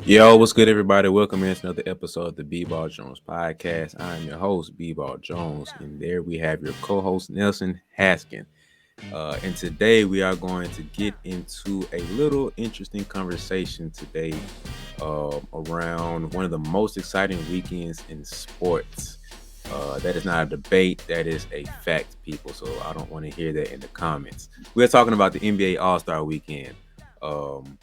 Yo, what's good, everybody? Welcome in to another episode of the BeBall Jones podcast. I am your host, BeBall Jones, and there we have your co-host, Nelson Haskin. And today we are going to get into a little interesting conversation today around one of the most exciting weekends in sports. That is not a debate, that is a fact, people. So I don't want to hear that in the comments. We're talking about the NBA All-Star Weekend. Um,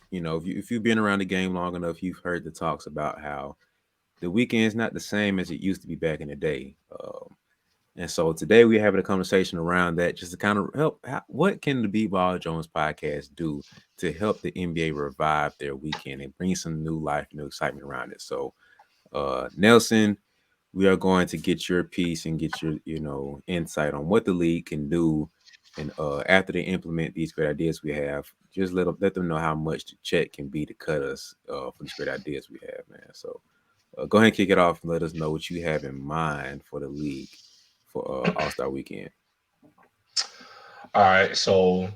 if you've been around the game long enough, you've heard the talks about how the weekend is not the same as it used to be back in the day. And so today we're having a conversation around that just to kind of help. What can the B-Ball Jones podcast do to help the NBA revive their weekend and bring some new life, new excitement around it? So, Nelson, we are going to get your piece and get your, insight on what the league can do. And after they implement these great ideas we have, just let them know how much the check can be to cut us for these great ideas we have, man. So go ahead and kick it off and let us know what you have in mind for the league for All Star Weekend. All right. So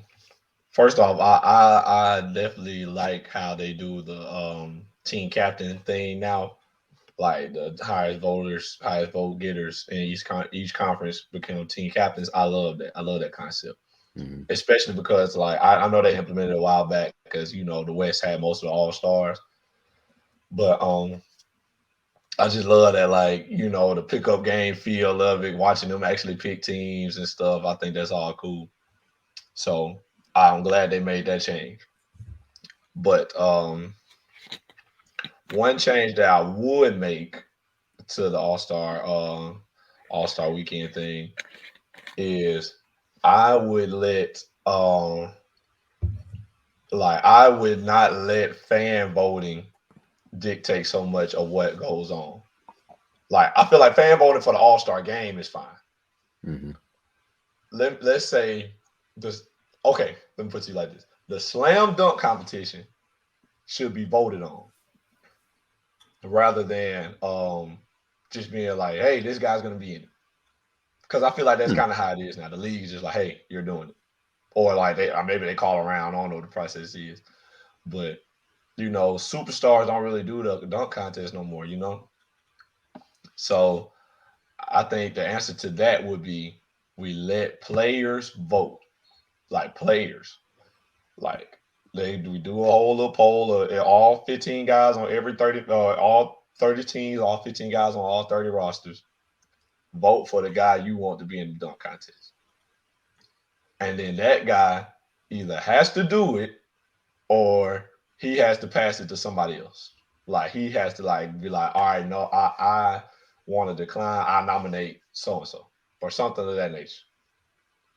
first off, I definitely like how they do the team captain thing now. Like the highest vote getters in each conference become team captains. I love that. I love that concept, Mm-hmm. especially because like I know they implemented it a while back because the West had most of the All Stars, but I just love that, like, the pickup game feel of it, watching them actually pick teams and stuff. I think that's all cool. So I'm glad they made that change. But one change that I would make to the All Star Weekend thing is I would let I would not let fan voting dictate so much of what goes on. Like I feel like fan voting for the All Star game is fine. Mm-hmm. Let's say this. Okay, let me put it to you like this: the slam dunk competition should be voted on rather than just being like, hey, this guy's gonna be in it. Because I feel like that's kind of how it is now. The league is just like, hey, you're doing it, or like or maybe they call around. I don't know what the process is, but superstars don't really do the dunk contest no more. So I think the answer to that would be we let players vote, like players. Like we do a whole little poll of all 15 guys on every 30, all 30 teams, all 15 guys on all 30 rosters. Vote for the guy you want to be in the dunk contest, and then that guy either has to do it or he has to pass it to somebody else. Like he has to like be like, all right, no, I want to decline. I nominate so and so or something of that nature.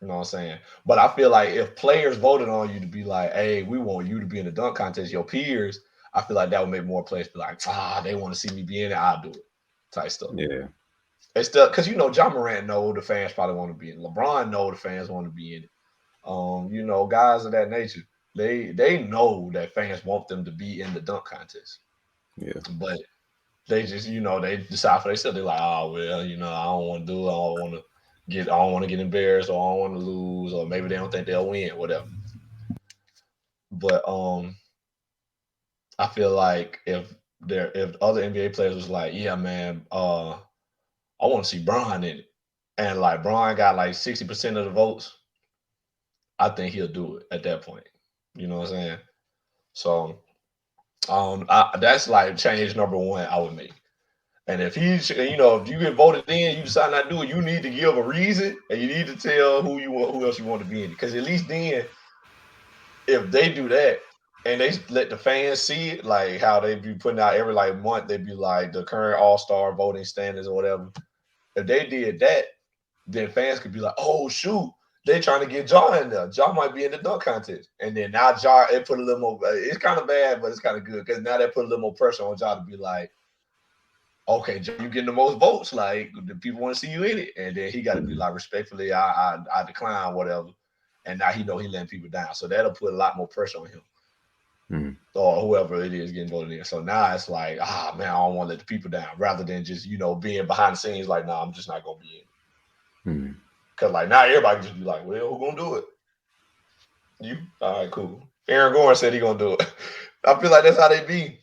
You know what I'm saying? But I feel like if players voted on you to be like, hey, we want you to be in the dunk contest, your peers, I feel like that would make more players be like, they want to see me be in it, I'll do it. Type stuff. Yeah. It's still because John Morant know the fans probably want to be in it. LeBron know the fans want to be in it. Guys of that nature, they know that fans want them to be in the dunk contest. Yeah. But they just, they decide for themselves. They're like, oh well, I don't want to do it. I don't want to get embarrassed, or I don't want to lose, or maybe they don't think they'll win, whatever. But I feel like if other NBA players was like, yeah, man, I want to see Bron in it, and like Bron got like 60% of the votes, I think he'll do it at that point. You know what I'm saying? So that's like change number one I would make. And if you get voted in, you decide not to do it, you need to give a reason, and you need to tell who else you want to be in. Because at least then, if they do that and they let the fans see it, like how they be putting out every like month, they be like the current All Star voting standards or whatever. If they did that, then fans could be like, "Oh shoot, they trying to get Ja in there. Ja might be in the dunk contest." And then now Ja, it put a little more. It's kind of bad, but it's kind of good because now they put a little more pressure on Ja to be like, "Okay, Ja, you getting the most votes. Like the people want to see you in it." And then he got to be like, "Respectfully, I decline, whatever." And now he know he letting people down, so that'll put a lot more pressure on him Mm-hmm. or whoever it is getting voted in. So now it's like, man, I don't want to let the people down, rather than just being behind the scenes like, nah, I'm just not gonna be in. Mm-hmm. Cause like now everybody can just be like, well, who gonna do it? You? All right, cool. Aaron Gordon said he gonna do it. I feel like that's how they be.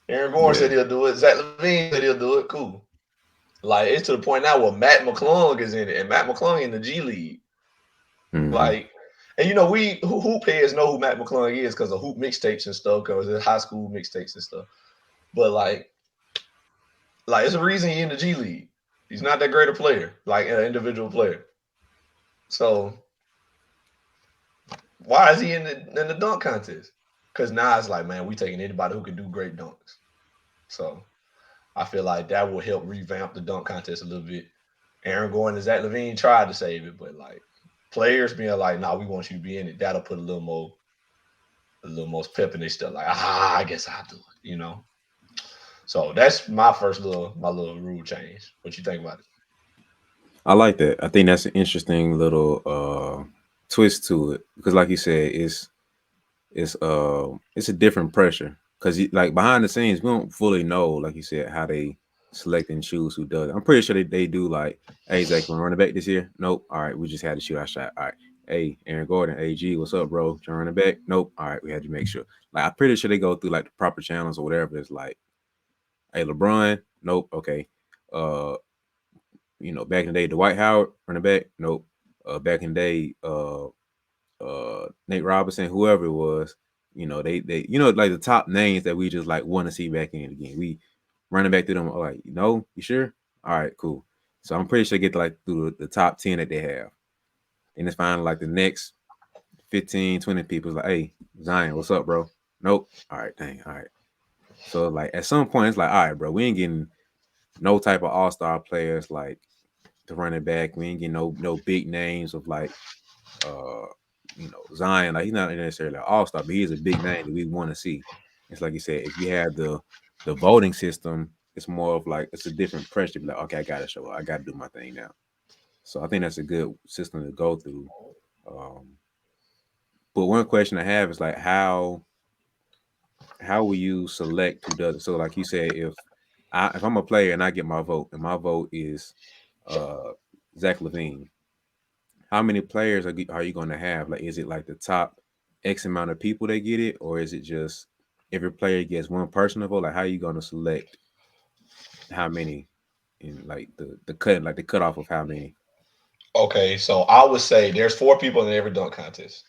Aaron Gordon Yeah. said he'll do it. Zach Levine said he'll do it. Cool. Like it's to the point now where Matt McClung is in it, and Matt McClung in the G League. Hmm. Like, and you know, we hoop heads know who Matt McClung is because of hoop mixtapes and stuff, because it's high school mixtapes and stuff. But like it's a reason he in the G League. He's not that great a player, like an individual player. So why is he in the dunk contest? Because now it's like, man, we taking anybody who can do great dunks. So I feel like that will help revamp the dunk contest a little bit. Aaron Gordon and Zach Levine tried to save it, but like players being like, "Nah, we want you to be in it." That'll put a little more pep in their stuff. Like, I guess I'll do it. So that's my little rule change. What you think about it? I like that. I think that's an interesting little twist to it because, like you said, it's a different pressure because like behind the scenes we don't fully know, like you said, how they select and choose who does it. I'm pretty sure they do like, hey Zach, you want to run it back this year? Nope. All right, we just had to shoot our shot. All right. Hey, Aaron Gordon, AG, what's up, bro? Trying to run it back? Nope. All right, we had to make sure. Like I'm pretty sure they go through like the proper channels or whatever. It's like, hey, LeBron, nope, okay. Uh, back in the day, Dwight Howard, running back, nope. Back in the day, Nate Robinson, whoever it was, they like the top names that we just like want to see back in again. We running back through them like, you sure? All right, cool. So I'm pretty sure they get to like through the top 10 that they have. And it's finally like the next 15, 20 people is like, hey, Zion, what's up, bro? Nope. All right, dang, all right. So like at some point it's like, all right, bro, we ain't getting no type of all-star players like the running back. We ain't getting no big names of like uh Zion, like he's not necessarily an all star, but he's a big name that we want to see. It's like you said, if you have the voting system, it's more of like it's a different pressure. Be like, okay, I gotta show up, I gotta do my thing now. So I think that's a good system to go through. Um, but one question I have is like how will you select who does it? So like you said, if I'm a player and I get my vote, and my vote is uh Zach Levine, how many players are you going to have? Like, is it like the top X amount of people that get it, or is it just every player gets one person to vote? Like, how are you going to select how many in like the cutoff of how many? Okay, so I would say there's four people in every dunk contest.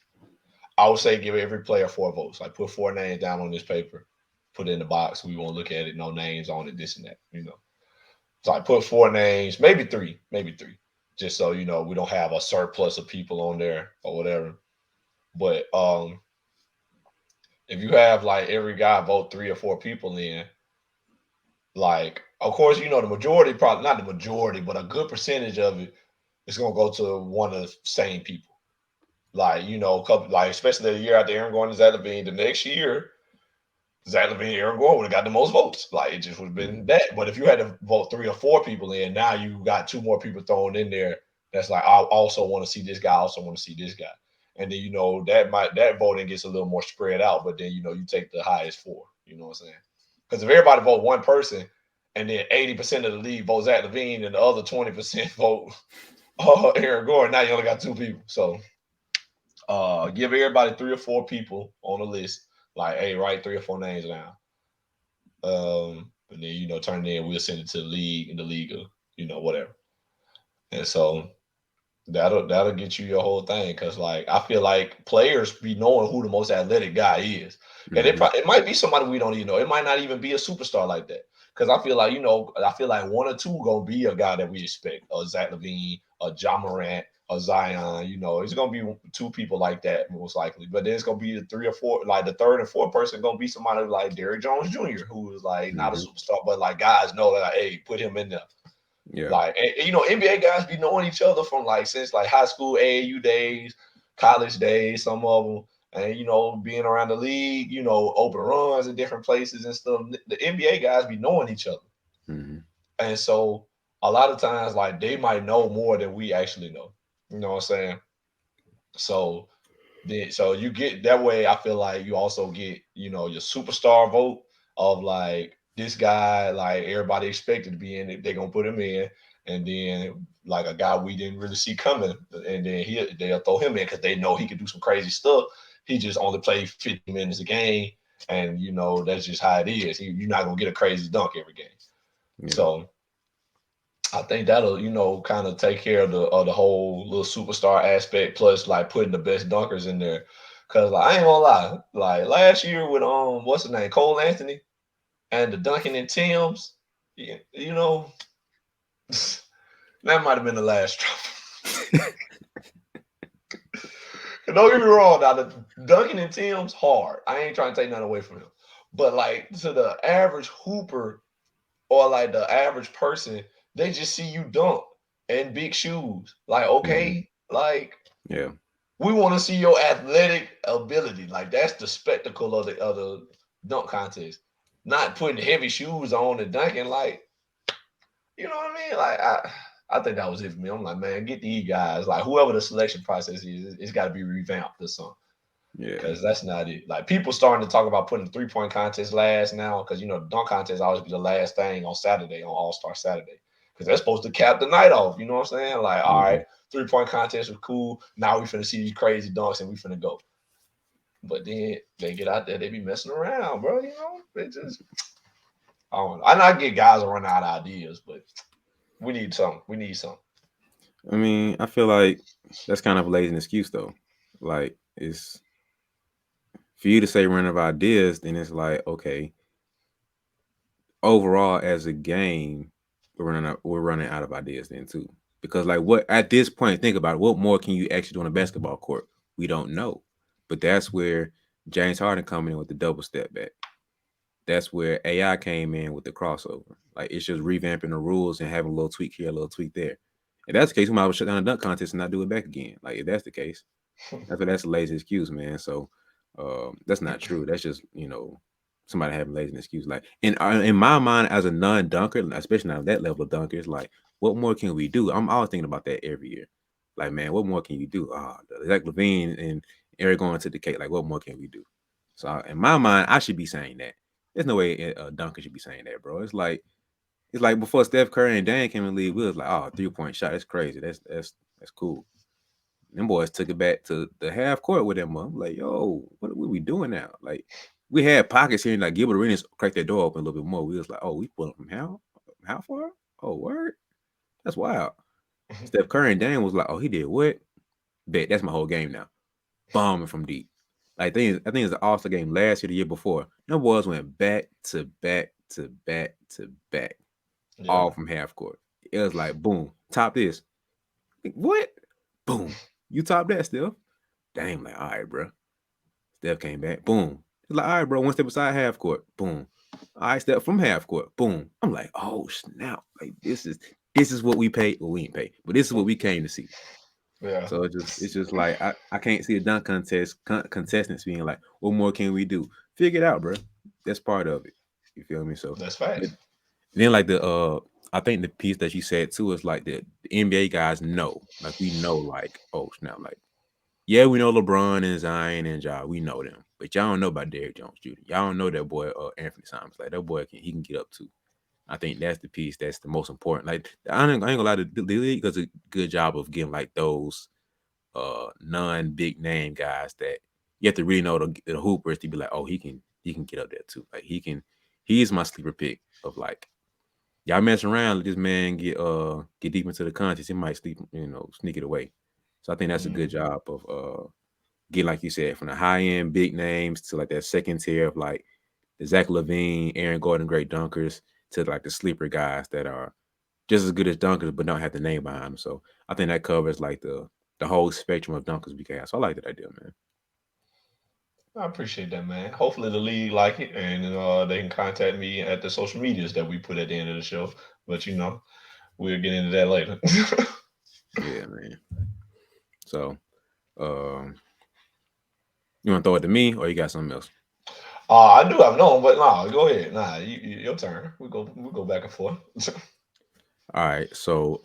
I would say give every player four votes. Like put four names down on this paper, put it in the box. We won't look at it. No names on it. This and that. So I put four names, maybe three, just so we don't have a surplus of people on there or whatever. But if you have like every guy vote three or four people in, like of course the majority, probably not the majority, but a good percentage of it is gonna go to one of the same people. Like a couple, like especially the year after Aaron Gordon and Zach Levine, the next year Zach Levine and Aaron Gordon would have got the most votes. Like it just would have been Mhm. that. But if you had to vote three or four people in, now you got two more people thrown in there. That's like I also want to see this guy. I also want to see this guy. And then that voting gets a little more spread out. But then you take the highest four. You know what I'm saying? Because if everybody vote one person, and then 80% of the league votes Zach Levine, and the other 20% vote Aaron Gordon, now you only got two people. So give everybody three or four people on the list. Like, hey, write three or four names down. And then turn it in. We'll send it to the league, and the league, whatever. And so that'll get you your whole thing. Because like I feel like players be knowing who the most athletic guy is, and Mhm. it might be somebody we don't even know. It might not even be a superstar like that. Because I feel like one or two gonna be a guy that we expect, a Zach Levine, a John Morant, a Zion. It's gonna be two people like that most likely. But then it's gonna be the three or four, like the third and fourth person gonna be somebody like Derrick Jones Jr., who is like not a Mhm. superstar, but like guys know that like, hey, put him in there. Yeah. Like, and NBA guys be knowing each other from like since like high school AAU days, college days, some of them, and being around the league, open runs in different places and stuff. The NBA guys be knowing each other, Mhm. and so a lot of times, like they might know more than we actually know. You know what I'm saying? So so you get that way. I feel like you also get your superstar vote of like this guy, like everybody expected to be in it. They're gonna put him in, and then like a guy we didn't really see coming, and then they'll throw him in because they know he could do some crazy stuff. He just only played 50 minutes a game, and that's just how it is. You're not gonna get a crazy dunk every game. Yeah. So I think that'll kind of take care of the whole little superstar aspect. Plus, like putting the best dunkers in there. Cause like I ain't gonna lie, like last year with what's his name, Cole Anthony, and the Duncan and Tim's, you know, that might have been the last straw. Don't get me wrong. Now the Duncan and Tim's hard. I ain't trying to take nothing away from him, but like to the average hooper or like the average person, they just see you dunk in big shoes. Like Mhm. okay, like Yeah. we want to see your athletic ability. Like that's the spectacle of the dunk contest. Not putting heavy shoes on and dunking. Like you know what I mean? Like I think that was it for me. I'm like, man, get these guys. Like whoever the selection process is, it's got to be revamped or something. Yeah. Because that's not it. Like people starting to talk about putting 3-point contest last now. Because the dunk contest always be the last thing on Saturday on All Star Saturday. Because they're supposed to cap the night off. You know what I'm saying? Like, all right, Mhm. 3-point contest was cool. Now we finna see these crazy dunks and we finna go. But then they get out there, they be messing around, bro. They just I don't know. I know I get guys are running out of ideas, but we need something. We need something. I mean, I feel like that's kind of a lazy excuse though. Like it's for you to say run out of ideas, then it's like, okay, overall as a game, we're running out of ideas then too. Because like what at this point, think about it, what more can you actually do on a basketball court? We don't know. But that's where James Harden coming in with the double step back. That's where AI came in with the crossover. Like it's just revamping the rules and having a little tweak here, a little tweak there. If that's the case, we might as well shut down the dunk contest and not do it back again. Like if that's the case, that's a lazy excuse, man. So that's not true. That's just somebody having lazy excuse. Like in my mind, as a non-dunker, especially not that level of dunker, it's like, what more can we do? I'm always thinking about that every year. Like, man, what more can you do? Zach Levine and Eric going to the cake. Like, what more can we do? So in my mind, I should be saying that. There's no way a dunker should be saying that, bro. It's like before Steph Curry and Dan came in the league, we was like, oh, 3-point shot. That's crazy. That's cool. Them boys took it back to the half court with them. I'm like, yo, what we doing now? Like, we had pockets here, and like Gilbert Arenas cracked that door open a little bit more. We was like, oh, we put them from how far? Oh, word, that's wild. Steph Curry and Dan was like, oh, he did what? Bet that's my whole game now. Bombing from deep. Like, I think it's the All Star game last year, the year before. Them boys went back to back to back to back, Yeah. all from half court. It was like, boom, top this. Like, what? Boom, you top that, Steph. Damn, like, all right, bro. Steph came back. Boom. It's like, all right, bro. One step beside half court. Boom. All right, step from half court. Boom. I'm like, oh snap! Like this is what we paid. Well, we ain't paid, but this is what we came to see. Yeah. So it's just like I can't see a dunk contestants being like, what more can we do? Figure it out, bro. That's part of it. You feel me? So That's but facts. then like I think the piece that you said too is like the NBA guys know, like we know, like, oh snap, like, yeah, we know LeBron and Zion and Ja. We know them, but y'all don't know about Derrick Jones Jr. Y'all don't know that boy Anthony Simons. Like that boy he can get up too. I think that's the piece that's the most important. Like I ain't gonna lie, the league does a good job of getting like those non big name guys that you have to really know the hoopers to be like, oh, he can get up there too. Like he's my sleeper pick of like, y'all mess around, let this man get deep into the contest. He might sneak it away. So I think that's a good Mhm. job of get, like you said, from the high end big names to like that second tier of like the Zach Levine, Aaron Gordon, great dunkers, to like the sleeper guys that are just as good as dunkers but don't have the name behind them. So I think that covers like the whole spectrum of dunkers we can have. So I like that idea, man. I appreciate that, man. Hopefully the league like it, and they can contact me at the social medias that we put at the end of the show. But we'll get into that later. Yeah, man. So um, you want to throw it to me or you got something else? I do have no, but nah, go ahead. Nah, your turn. We go back and forth. All right. So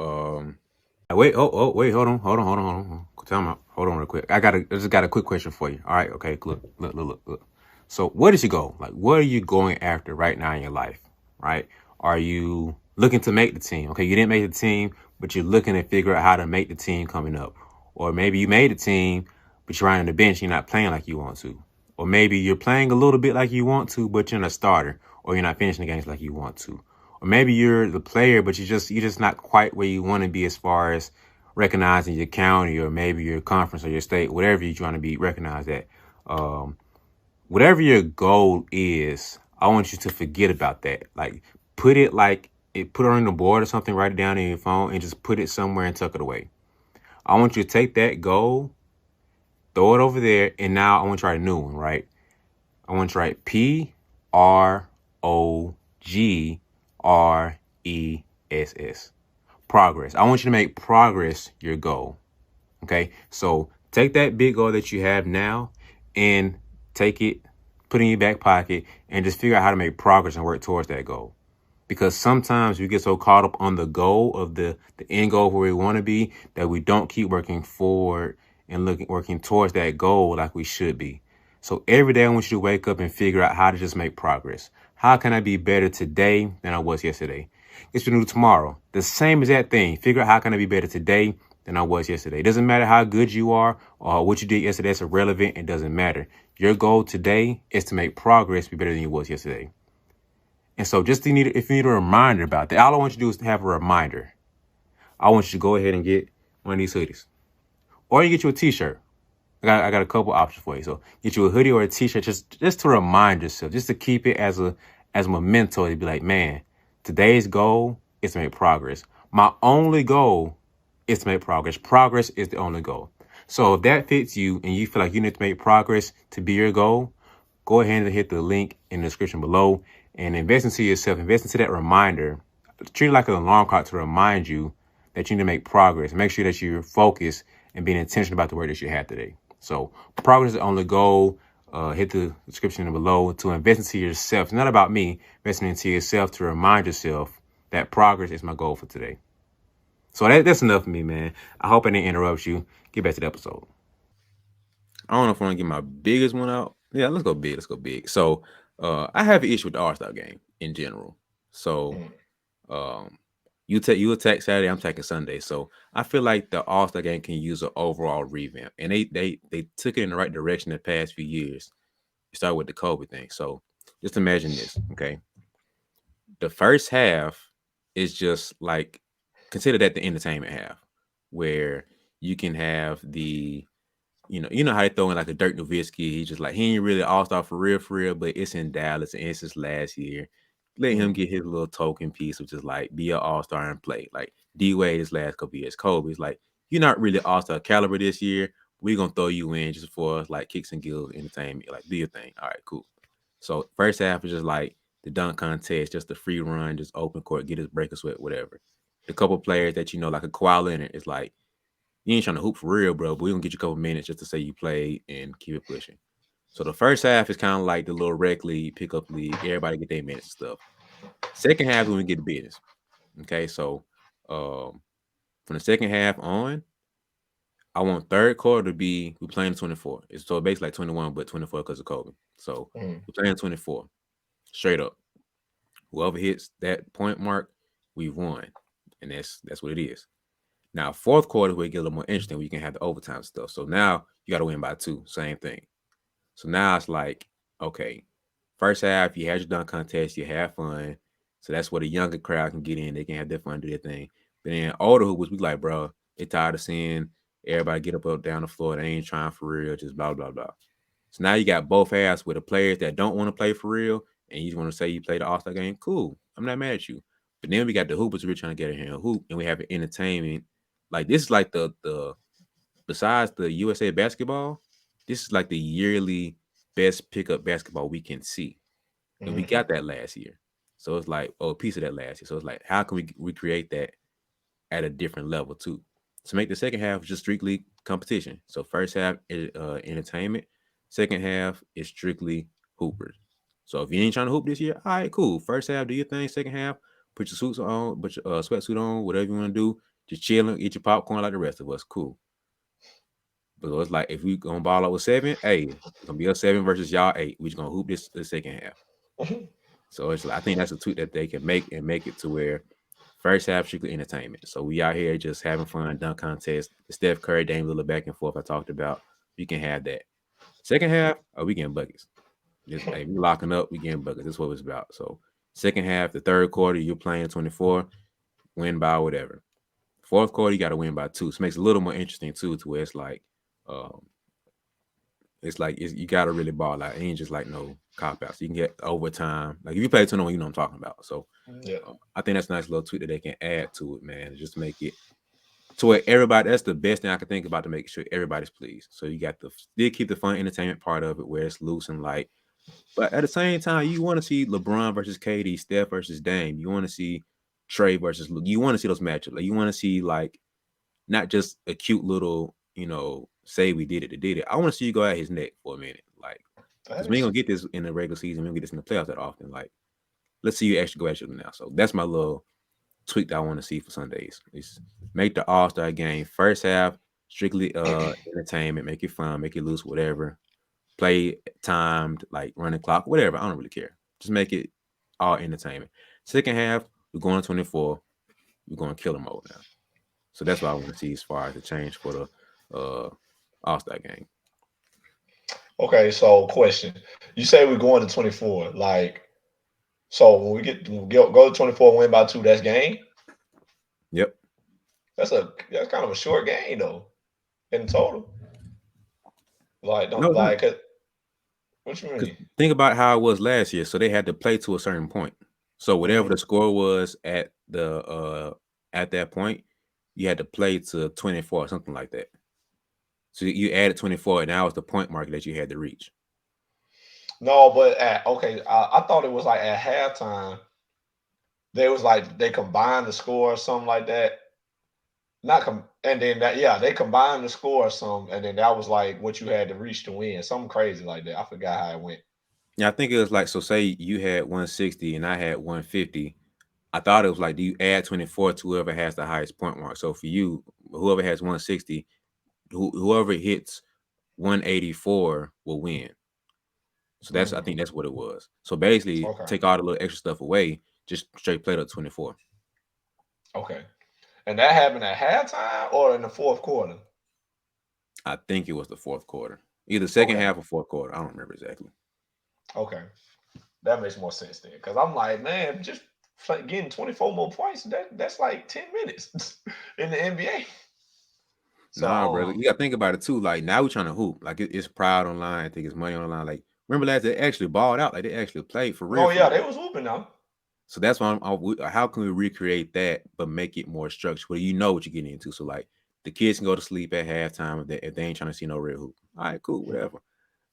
wait. Oh, wait. Hold on. Tell me. Hold on, real quick. I just got a quick question for you. All right. Okay. Look. So where did you go? Like, what are you going after right now in your life? Right? Are you looking to make the team? Okay, you didn't make the team, but you're looking to figure out how to make the team coming up. Or maybe you made the team, but you're on the bench. You're not playing like you want to. Or maybe you're playing a little bit like you want to, but you're not a starter, or you're not finishing the games like you want to. Or maybe you're the player, but you're just not quite where you want to be as far as recognizing your county or maybe your conference or your state, whatever you're trying to be recognized at. Um, Whatever your goal is, I want you to forget about that. Like put it on the board or something, write it down in your phone and just put it somewhere and tuck it away. I want you to take that goal, throw it over there, and now I want you to write a new one, right? I want you to write PROGRESS. Progress. I want you to make progress your goal. Okay, so take that big goal that you have now and take it, put it in your back pocket, and just figure out how to make progress and work towards that goal. Because sometimes we get so caught up on the goal of the end goal where we want to be that we don't keep working forward and working towards that goal like we should be. So every day I want you to wake up and figure out how to just make progress. How can I be better today than I was yesterday? It's to do tomorrow. The same exact thing. Figure out how can I be better today than I was yesterday. It doesn't matter how good you are or what you did yesterday. It's irrelevant. It doesn't matter. Your goal today is to make progress be better than you was yesterday. And so if you need a reminder about that, all I want you to do is to have a reminder. I want you to go ahead and get one of these hoodies. Or you get you a t-shirt. I got a couple options for you. So get you a hoodie or a t-shirt just to remind yourself, just to keep it as a memento to be like, man, today's goal is to make progress. My only goal is to make progress. Progress is the only goal. So if that fits you and you feel like you need to make progress to be your goal, go ahead and hit the link in the description below and invest into yourself, invest into that reminder. Treat it like an alarm clock to remind you that you need to make progress. Make sure that you're focused and being intentional about the work that you have today. So progress is the only goal. Hit the description below to invest into yourself. It's not about me. Investing into yourself to remind yourself that progress is my goal for today. So that's enough for me, man. I hope I didn't interrupt you. Get back to the episode. I don't know if I want to get my biggest one out. Yeah, let's go big. Let's go big. So I have an issue with the All-Star game in general. So Mm. um, you attack Saturday, I'm attacking Sunday. So I feel like the All-Star game can use an overall revamp. And they took it in the right direction the past few years. It started with the COVID thing. So just imagine this, okay? The first half is just like consider that the entertainment half, where you can have you know how they throw in like a Dirk Nowitzki. He's just like he ain't really all star for real, but it's in Dallas and it's his last year. Let him Mm. get his little token piece, which is like be an all star and play. Like D Wade his last couple years, Kobe's like you're not really all star caliber this year. We're gonna throw you in just for like kicks and giggles, entertainment, like do your thing. All right, cool. So first half is just like the dunk contest, just the free run, just open court, get his break a sweat, whatever. The couple players that you know, like a Kawhi Leonard, is like you ain't trying to hoop for real, bro, but we're gonna get you a couple minutes just to say you played and keep it pushing. So the first half is kind of like the little rec league, pickup league, everybody get their minutes and stuff. Second half is when we get to business. Okay, so um from the second half on, I want third quarter to be we playing 24. It's so basically like 21, but 24 because of COVID. So Mm. we playing 24 straight up. Whoever hits that point mark, we've won, and that's what it is. Now, fourth quarter will get a little more interesting. We can have the overtime stuff. So now you got to win by two. Same thing. So now it's like, okay, first half you had your dunk contest, you had fun. So that's where the younger crowd can get in. They can have their fun, do their thing. But then older hoopers, we like, bro, they tired of seeing everybody get up down the floor. They ain't trying for real. Just blah blah blah. So now you got both halves with the players that don't want to play for real, and you just want to say you played the All Star game. Cool, I'm not mad at you. But then we got the hoopers who are trying to get in here and hoop, and we have entertainment. Like this is like the besides the USA basketball, this is like the yearly best pickup basketball we can see, and we Mm. got that last year. So it's like a piece of that last year. So it's like how can we recreate that at a different level too. To make the second half just strictly competition. So first half is entertainment. Second half is strictly hoopers. So if you ain't trying to hoop this year, all right, cool. First half, do your thing. Second half, put your suits on, put your sweatsuit on, whatever you want to do. Just chilling, eat your popcorn like the rest of us. Cool. But it's like if we gonna ball out with seven, hey, it's gonna be a seven versus y'all eight. We just gonna hoop this the second half. So it's like, I think that's a tweak that they can make and make it to where first half strictly entertainment. So we out here just having fun, dunk contest, the Steph Curry, Dame Lillard back and forth I talked about. You can have that. Second half, oh, we getting buckets. Just hey, we locking up, we getting buckets. That's what it's about. So second half, the third quarter, you're playing 24, win by whatever. Fourth quarter, you got to win by two. So it makes it a little more interesting too, to where um, it's you got to really ball out. It ain't just like no cop outs. You can get overtime. Like if you play 21, you know what I'm talking about. So Yeah. I think that's a nice little tweak that they can add to it, man. Just make it to where everybody. That's the best thing I can think about to make sure everybody's pleased. So you got the still keep the fun entertainment part of it where it's loose and light. But at the same time, you want to see LeBron versus KD, Steph versus Dame. You want to see Trey versus Luke. You want to see those matchups. Like you want to see like not just a cute little, say we did it, to did it. I want to see you go at his neck for a minute, like because we ain't gonna Facts. get this in the regular season. We don't get this in the playoffs that often. Like let's see you actually go at you now. So that's my little tweak that I want to see for Sundays. Is make the All Star game first half strictly entertainment, make it fun, make it loose, whatever. Play timed, like running clock, whatever. I don't really care. Just make it all entertainment. Second half, we're going 24. We're going killer mode now. So that's what I want to see as far as the change for the All Star game. Okay, so question. You say we're going to 24. Like, so when go to 24 and win by two, that's game? Yep. That's kind of a short game though, in total. Like, No, don't it's not. like what you Because mean? think about how it was last year. So they had to play to a certain point. So whatever Hmm. the score was at that point, you had to play to 24 or something like that. So you added 24, and now it's the point mark that you had to reach. No, but okay, I thought it was like at halftime. They was like they combined the score or something like that. Not and then that yeah, they combined the score or something, and then that was like what you had to reach to win. Something crazy like that. I forgot how it went. Yeah, I think it was like so. Say you had 160 and I had 150. I thought it was like, do you add 24 to whoever has the highest point mark? So for you, whoever has 160, whoever hits 184 will win. So I think Hmm. that's what it was. So basically, Okay, take all the little extra stuff away, just straight play to 24. okay. And that happened at halftime or in the fourth quarter. I think it was the fourth quarter, either second Okay, half or fourth quarter. I don't remember exactly. okay. That makes more sense then. Because I'm like, man, just getting 24 more points, that's like 10 minutes in the NBA. So, Nah, brother, you got to think about it too. Like now we're trying to hoop. Like it's pride online. I think it's money online. Like remember last they actually balled out. Like they actually played for real, no, for yeah, real. they was hooping now. So that's why how can we recreate that but make it more structured where you know what you're getting into? So like the kids can go to sleep at halftime if they ain't trying to see no real hoop. All right, cool, whatever.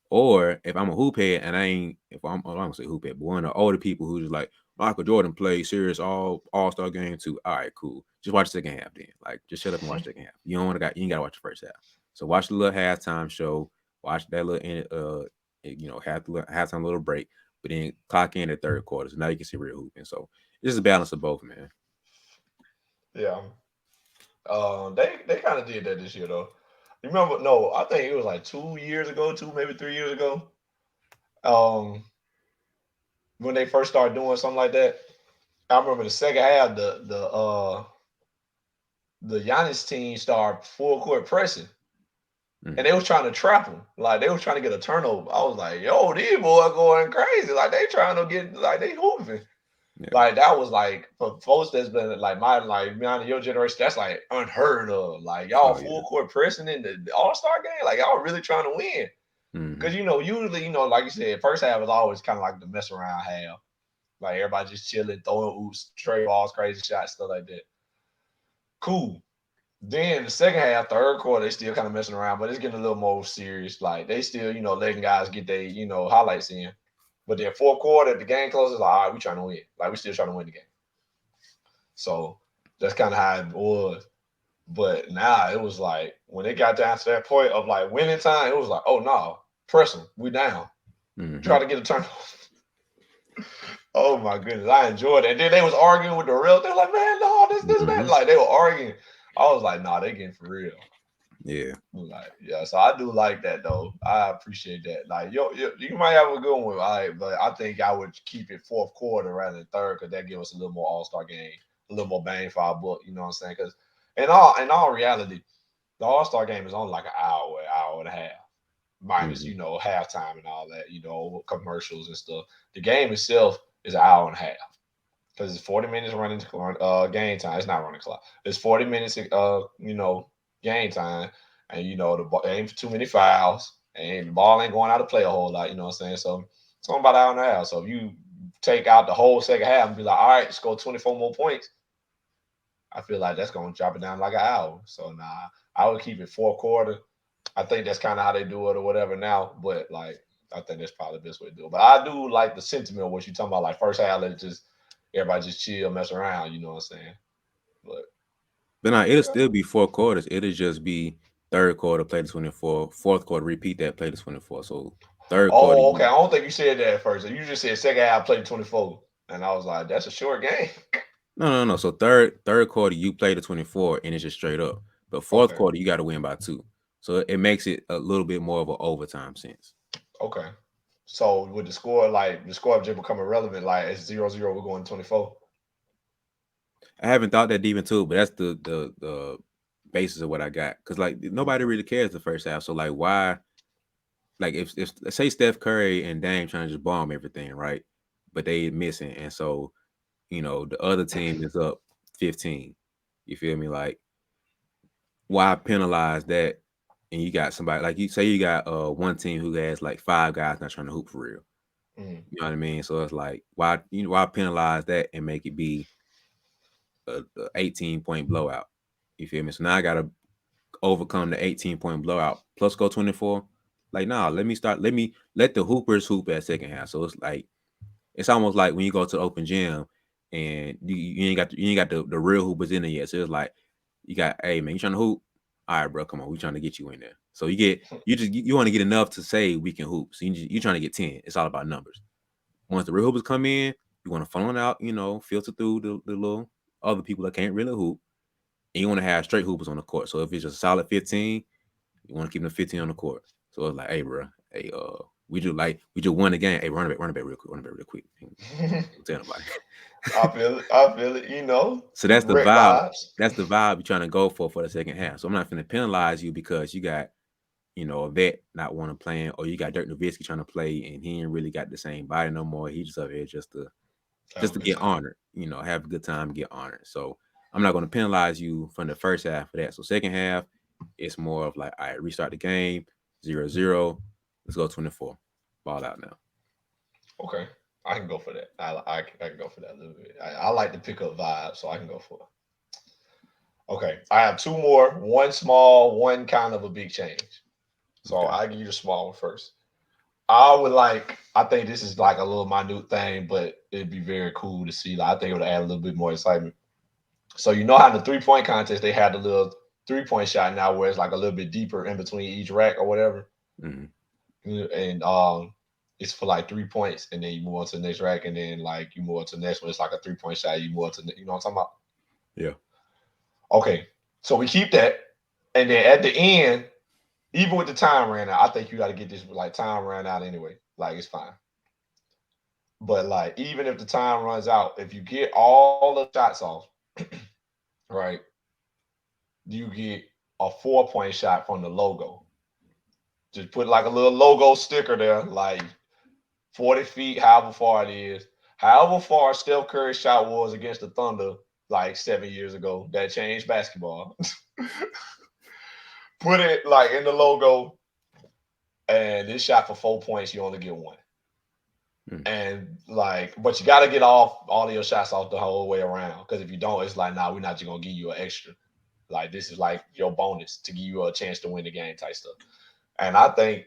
Or if I'm a hoop head and I ain't, if I'm gonna say hoop head, but one of the older people who's just like Michael Jordan played serious all star game too. All right, cool. Just watch the second half then. Like just shut up and watch the second half. You ain't gotta watch the first half. So watch the little halftime show. Watch that little halftime little break, but then clock in the third quarter. So now you can see real hooping. So it's just a balance of both, man. Yeah. They kind of did that this year though. You remember? No, I think it was like 2 years ago, maybe 3 years ago. Um, when they first started doing something like that, I remember the second half, the Giannis team started full court pressing, Mm-hmm. and they was trying to trap him. Like they was trying to get a turnover. I was like, yo, these boys going crazy. Like they trying to get like they hooping. Yeah. Like that was like for folks that's been like my like beyond your generation, that's like unheard of. Like y'all Oh yeah. full court pressing in the All Star game, like y'all really trying to win. Mm-hmm. Because usually like you said, first half is always kind of like the mess around half. Like everybody just chilling, throwing oops, straight balls, crazy shots, stuff like that. Cool. Then the second half, third quarter, they still kind of messing around, but it's getting a little more serious. Like they still, letting guys get their, highlights in. But then fourth quarter, if the game closes, like, all right, we trying to win. Like we still trying to win the game. So that's kind of how it was. But now it was like when it got down to that point of like winning time, it was like, oh no, press them, we down. Mm-hmm. Try to get a turnover. Oh my goodness, I enjoyed it. And then they was arguing with the real. They're like, man, no, this, that. Mm-hmm. Like they were arguing. I was like, nah, they getting for real. Yeah. Like, yeah, so I do like that though. I appreciate that. Like, you might have a good one, but I think I would keep it fourth quarter rather than third because that give us a little more All Star game, a little more bang for our buck. You know what I'm saying? Because in all reality, the All Star game is only like an hour and a half minus, Mm-hmm. halftime and all that, commercials and stuff. The game itself is an hour and a half because it's 40 minutes running game time. It's not running clock. It's 40 minutes game time, and the ball ain't too many fouls, and the ball ain't going out of play a whole lot. You know what I'm saying? So it's only about an hour and a half. So if you take out the whole second half and be like, all right, score 24 more points, I feel like that's gonna drop it down like an hour. So nah, I would keep it 4 quarter. I think that's kind of how they do it or whatever now. But like, I think that's probably the best way to do it. But I do like the sentiment of what you talking about. Like first half, let just everybody just chill, mess around. You know what I'm saying? But But now it'll yeah. still be 4 quarters. It'll just be third quarter play the 24, fourth quarter repeat that play the 24. So third quarter Oh, okay. you I don't think you said that at first. You just said second half played 24, and I was like, that's a short game. no. So third quarter you play the 24 and it's just straight up. But fourth Okay. quarter you got to win by 2. So it makes it a little bit more of an overtime sense. Okay. So with the score, like the score just becoming relevant, like it's 0-0, we're going 24. I haven't thought that deep into it, but that's the basis of what I got. Cause like nobody really cares the first half. So like why like if let's say Steph Curry and Dame trying to just bomb everything, right? But they missing, and so the other team is up 15. You feel me? Like why penalize that? And you got somebody like you say you got one team who has like 5 guys not trying to hoop for real. Mm. You know what I mean? So it's like why penalize that and make it be a 18-point blowout? You feel me? So now I gotta overcome the 18-point blowout plus go 24. Like, nah, let the hoopers hoop at second half. So it's like it's almost like when you go to the open gym and you ain't got the real hoopers in there yet. So it's like you got, hey man, you trying to hoop? All right, bro, come on, we trying to get you in there. So you want to get enough to say we can hoop. So you trying to get 10. It's all about numbers. Once the real hoopers come in, you want to funnel out, filter through the little other people that can't really hoop, and you want to have straight hoopers on the court. So if it's just a solid 15, you want to keep them 15 on the court. So it's like, hey, bro, hey, we just won the game. Hey, run it back real quick, run it back real quick. Don't tell nobody. I feel it. I feel it. So that's the Wreck vibe. vibes. That's the vibe you're trying to go for the second half. So I'm not going to penalize you because you got, a vet not want to play, or you got Dirk Nowitzki trying to play, and he ain't really got the same body no more. He just up here Have just a to good get time. honored, have a good time, get honored. So I'm not going to penalize you from the first half for that. So second half, it's more of like, all right, restart the game, 0-0. Let's go 24. Ball out now. Okay. I can go for that. I can go for that a little bit. I like to pick up vibes, so I can go for it. Okay. I have two more. One small, one kind of a big change. So Okay. I'll give you the small one first. I think this is like a little minute thing, but it'd be very cool to see. Like, I think it would add a little bit more excitement. So you know how in the 3-point contest they had the little 3-point shot now where it's like a little bit deeper in between each rack or whatever. Mm-hmm. And it's for like 3 points, and then you move on to the next rack, and then like you move on to the next one. It's like a 3-point shot. You move on to you know what I'm talking about? Yeah. Okay, so we keep that, and then at the end, even with the time ran out, I think you got to get this like time ran out anyway. Like it's fine, but like even if the time runs out, if you get all the shots off, right, you get a 4-point shot from the logo. Just put like a little logo sticker there, like 40 feet, however far it is. However far Steph Curry's shot was against the Thunder like 7 years ago, that changed basketball. Put it like in the logo, and this shot for 4 points, you only get one. Mm. And like, but you got to get off all of your shots off the whole way around. Because if you don't, it's like, nah, we're not just gonna give you an extra. Like this is like your bonus to give you a chance to win the game type stuff. And I think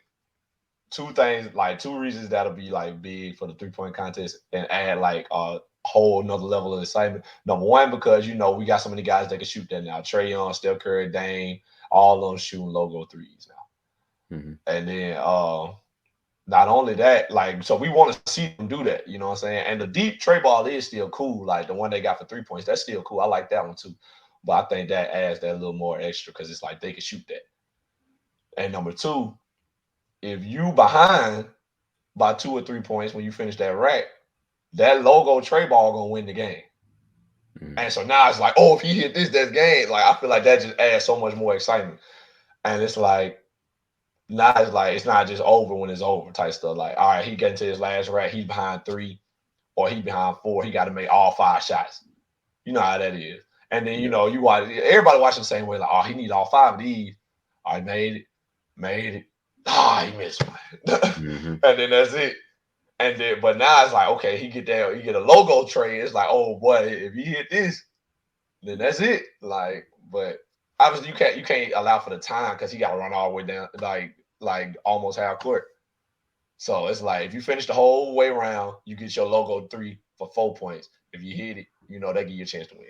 two things, like two reasons that'll be like big for the 3-point contest and add like a whole another level of excitement. Number one, because we got so many guys that can shoot that now. Trey Young, Steph Curry, Dame, all of them shooting logo threes now. Mm-hmm. And then not only that, like so we want to see them do that, you know what I'm saying? And the deep Trey ball is still cool, like the one they got for 3 points, that's still cool. I like that one too. But I think that adds that little more extra because it's like they can shoot that. And number two, if you behind by 2 or 3 points when you finish that rack, that logo tray ball gonna win the game. Mm-hmm. And so now it's like, oh, if he hit this, that's game. Like I feel like that just adds so much more excitement. And it's like Now it's not just over when it's over type stuff. Like, all right, he getting to his last rack, he's behind three or he behind four. He got to make all five shots. You know how that is. And then Yeah. you watch everybody watching the same way. Like, oh, he need all five of these. I made it. Ah, he missed one. Hmm. And then that's it. And then, but now it's like, okay, he get a logo trade. It's like, oh boy, if he hit this, then that's it. Like, but obviously you can't allow for the time because he got to run all the way down, like almost half court. So it's like if you finish the whole way around, you get your logo three for 4 points. If you hit it, they give you a chance to win.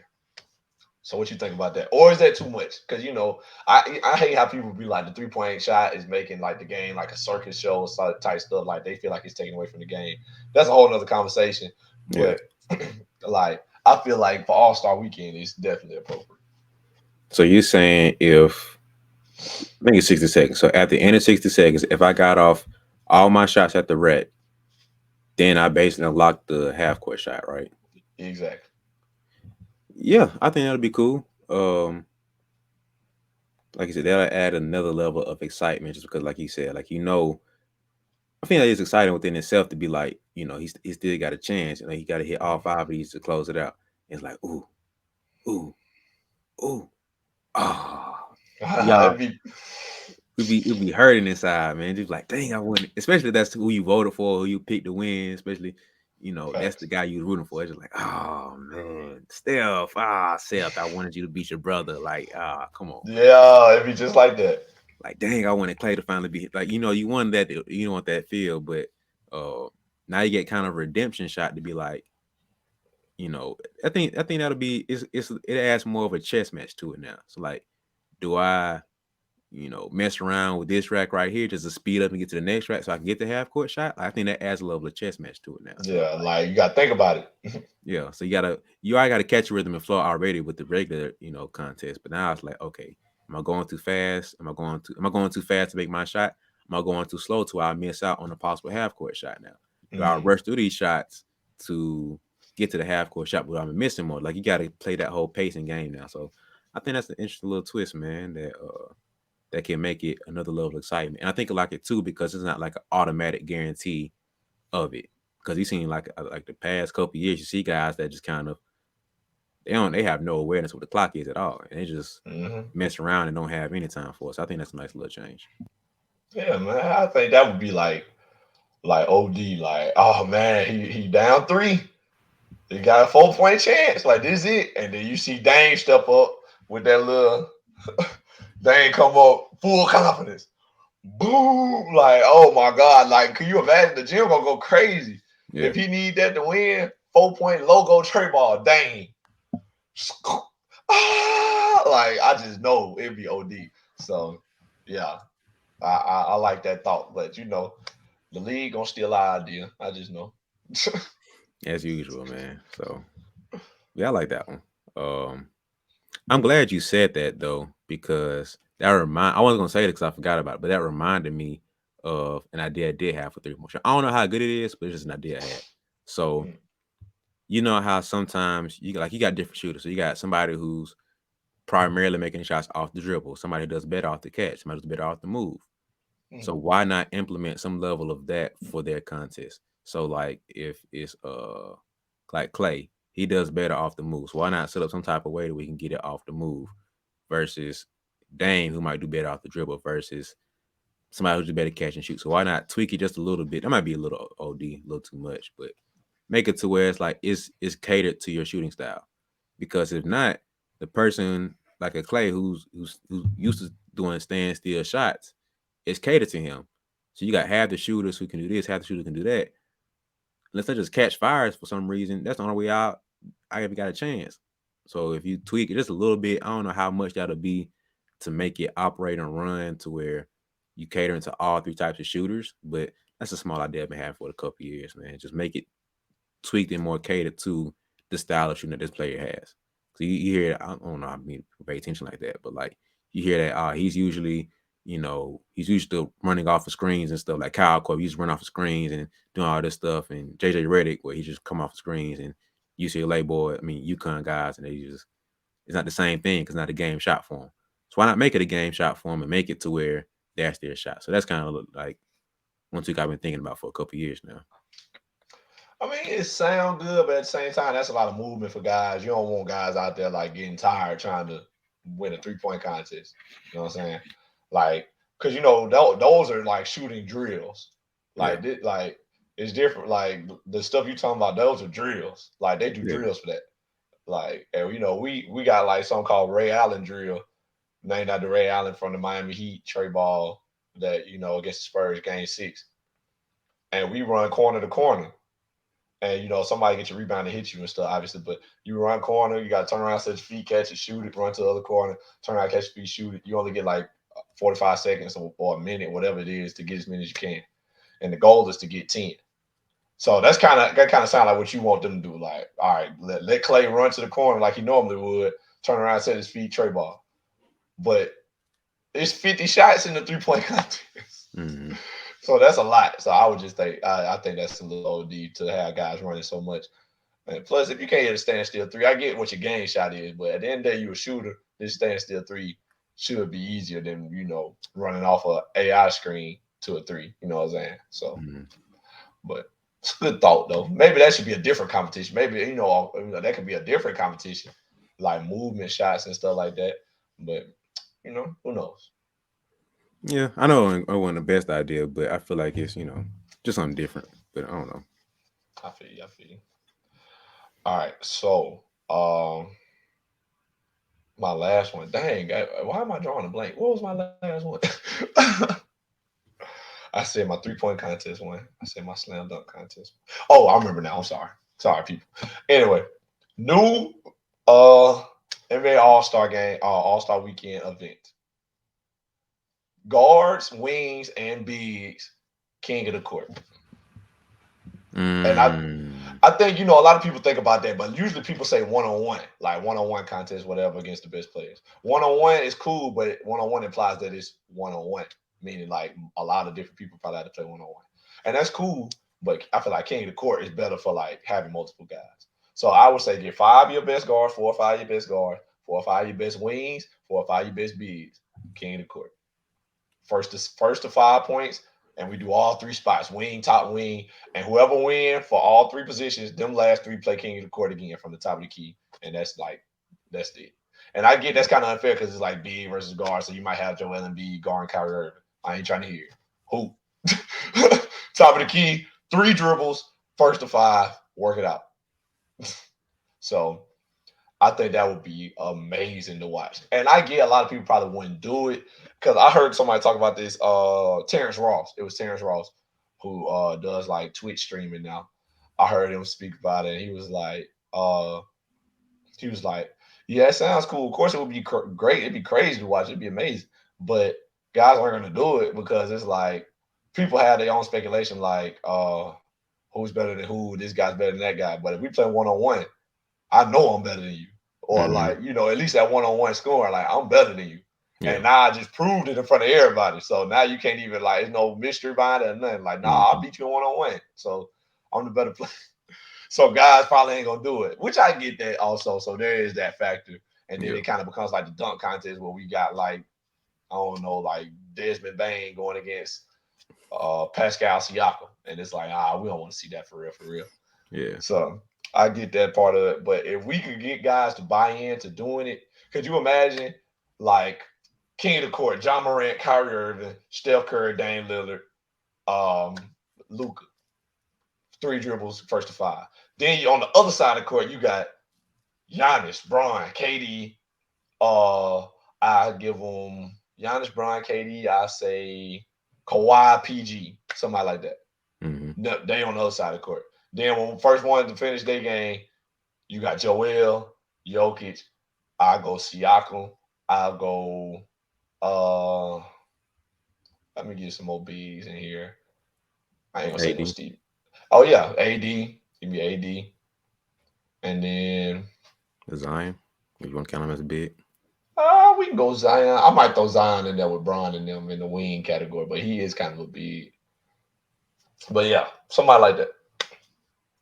So what you think about that? Or is that too much? Because I hate how people be like the 3 point shot is making like the game like a circus show type stuff. Like they feel like it's taken away from the game. That's a whole nother conversation. Yeah. But like I feel like for All Star Weekend, it's definitely appropriate. So you're saying if I think it's 60 seconds. So at the end of 60 seconds, if I got off all my shots at the red, then I basically unlocked the half court shot, right? Exactly. Yeah, I think that'll be cool. Like I said, that'll add another level of excitement just because, like you said, like I think that is exciting within itself to be like, he still got a chance. He got to hit all five of these to close it out. It's like, ooh, ooh, ooh, ah, It'd y'all, be it'd be hurting inside, man. Just like, dang, I won. Especially if that's who you voted for, who you picked to win. Especially, that's the facts. guy you was rooting for. It's just like, oh man, Steph, I wanted you to beat your brother. Like, come on. Yeah, it'd be just like that. Like, dang, I wanted Clay to finally be like, you want that, you don't want that feel, but uh, now you get kind of a redemption shot to be like, you know, I think that'll be it adds more of a chess match to it now. So like, do I mess around with this rack right here just to speed up and get to the next rack so I can get the half court shot? I think that adds a level of chess match to it now. So Yeah, like, like you gotta think about it. yeah, so you already gotta catch a rhythm and flow already with the regular, contest. But now it's like, okay, am I going too fast? Am I going too fast to make my shot? Am I going too slow to I miss out on a possible half court shot now? Do I Mm. rush through these shots to get to the half court shot, but I'm missing more? Like you gotta play that whole pacing game now. So I think that's an interesting little twist, man, that can make it another level of excitement. And I think I like it too because it's not like an automatic guarantee of it. Because you seen like the past couple years, you see guys that just kind of they have no awareness of what the clock is at all, and they just Hmm. mess around and don't have any time for us. So I think that's a nice little change. Yeah, man. I think that would be like OD. Like, oh man, he down three. He got a 4 point chance. Like this is it. And then you see Dame step up with that little Dame come up full confidence. Boom! Like, oh my God! Like, can you imagine the gym gonna go crazy Yeah, if he need that to win? 4 point logo tray ball, dang! Like, I just know it'd be OD. So, yeah, I like that thought, but the league gonna steal our idea. I just know. as usual, man. So yeah, I like that one. Um, I'm glad you said that though because I wasn't gonna say it because I forgot about it, but that reminded me of an idea I did have for three motion. I don't know how good it is, but it's just an idea I had. So you know how sometimes you got different shooters. So you got somebody who's primarily making shots off the dribble, somebody who does better off the catch, somebody who's better off the move. So Mhm. why not implement some level of that for their contest? So like if it's like Clay, he does better off the move. So why not set up some type of way that we can get it off the move versus Dame who might do better off the dribble versus somebody who's do better catch and shoot. So why not tweak it just a little bit? That might be a little OD, a little too much, but make it to where it's like it's catered to your shooting style. Because if not, the person like a Clay who's used to doing standstill shots, it's catered to him. So you got half the shooters who can do this, half the shooters can do that. Unless they just catch fires for some reason, that's the only way out I ever got a chance. So if you tweak it just a little bit, I don't know how much that'll be to make it operate and run to where you cater into all three types of shooters. But that's a small idea I've been having for a couple years, man. Just make it tweaked and more catered to the style of shooting that this player has. So you hear, I don't know, I mean, pay attention like that, but like you hear that he's used to running off of screens and stuff like Kyle Korver. He used to run off of screens and doing all this stuff, and JJ Redick where he just come off the screens and UCLA boy, I mean UConn guys, and they just it's not the same thing because not a game shot for him. So why not make it a game shot for him and make it to where that's their shot. So that's kind of like one tweak I've been thinking about for a couple years now. I mean, it sounds good, but at the same time, that's a lot of movement for guys. You don't want guys out there like getting tired trying to win a 3-point contest. You know what I'm saying? Like, because those are like shooting drills. Yeah, Like it's different. Like the stuff you talking about, those are drills. Like they do yeah, drills for that. Like, and we got like something called Ray Allen drill, named after Ray Allen from the Miami Heat, Trey Ball, that against the Spurs game 6, and we run corner to corner. And somebody get your rebound and hit you and stuff, obviously. But you run corner, you got to turn around, set your feet, catch it, shoot it, run to the other corner, turn around, catch your feet, shoot it. You only get like 45 seconds or a minute, whatever it is, to get as many as you can. And the goal is to get 10. So that kind of sound like what you want them to do. Like, all right, let Clay run to the corner like he normally would, turn around, set his feet, tray ball. But it's 50 shots in the 3-point contest. mm-hmm. So that's a lot. So I would just think I think that's a little OD to have guys running so much. And plus, if you can't hit a standstill three, I get what your game shot is, but at the end of the day, you a shooter. This standstill three should be easier than running off a AI screen to a three. You know what I'm saying? So, Mm-hmm. but it's a good thought though. Maybe that should be a different competition. Maybe that could be a different competition, like movement shots and stuff like that. But who knows? Yeah, I know it wasn't the best idea, but I feel like it's just something different. But I don't know. I feel you. I feel you. All right, so my last one. Dang, why am I drawing a blank? What was my last one? I said my 3-point contest one. I said my slam dunk contest. Oh, I remember now. I'm sorry. Sorry, people. Anyway, new uh NBA All-Star game, All-Star weekend event. Guards, wings, and bigs, king of the court. And Mm, I think a lot of people think about that, but usually people say one-on-one, like one-on-one contest, whatever, against the best players. One-on-one is cool, but one-on-one implies that it's one-on-one, meaning like a lot of different people probably have to play one-on-one, and that's cool. But I feel like king of the court is better for like having multiple guys. So I would say get 5 of your best guards, 4 or 5 of your best guards, 4 or 5 of your best wings, 4 or 5 of your best bigs, king of the court. First to 5 points, and we do all 3 spots: wing, top wing, and whoever win for all 3 positions, them last 3 play king of the court again from the top of the key, and that's it. And I get that's kind of unfair because it's like big versus guard, so you might have Joel Embiid guarding Kyrie Irving. I ain't trying to hear who. Top of the key, 3 dribbles, first to 5, work it out. So I think that would be amazing to watch. And I get a lot of people probably wouldn't do it because I heard somebody talk about this. Terrence Ross. It was Terrence Ross who does like Twitch streaming now. I heard him speak about it. And he was like, yeah, it sounds cool. Of course, it would be great. It'd be crazy to watch. It'd be amazing. But guys aren't going to do it because it's like people have their own speculation, like who's better than who. This guy's better than that guy. But if we play one-on-one, I know I'm better than you. Or mm-hmm. like, at least that one-on-one score, like I'm better than you. Yeah. And now I just proved it in front of everybody. So now you can't even like, there's no mystery behind it or nothing. Like, nah, I'll Mm-hmm. beat you in one-on-one. So I'm the better player. So guys probably ain't gonna do it, which I get that also. So there is that factor. And then Yeah. it kind of becomes like the dunk contest where we got like, I don't know, like Desmond Bain going against Pascal Siakam. And it's like, we don't want to see that for real, for real. Yeah. So I get that part of it. But if we could get guys to buy into doing it, could you imagine like King of the Court, John Morant, Kyrie Irving, Steph Curry, Dame Lillard, um, Luka, 3 dribbles, first to 5. Then on the other side of the court, you got Giannis, Bron, KD. I give them Giannis, Bron, KD. I say Kawhi, PG, somebody like that. Mm-hmm. They on the other side of the court. Then when first one to finish their game, you got Joel, Jokic. I'll go Siakam. I'll go. Let me get some more B's in here. I ain't gonna say no AD. Steve. Oh yeah, AD. Give me AD. And then Zion. If you want to count him as a big. we can go Zion. I might throw Zion in there with Bron and them in the wing category, but he is kind of a big. But yeah, somebody like that.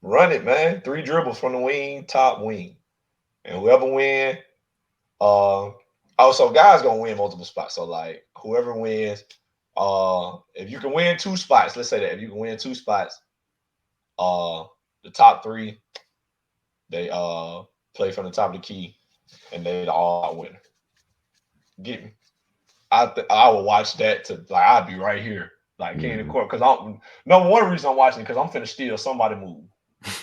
Run it, man. 3 dribbles from the wing, top wing. And whoever win, also guys gonna win multiple spots. So like whoever wins, If you can win two spots, let's say that if you can win two spots, uh, the top three they play from the top of the key, and they the all out winner. Get me? I will watch that to like I'd be right here like king of the Mm-hmm. court because I'm number one reason I'm watching because I'm finna steal somebody move.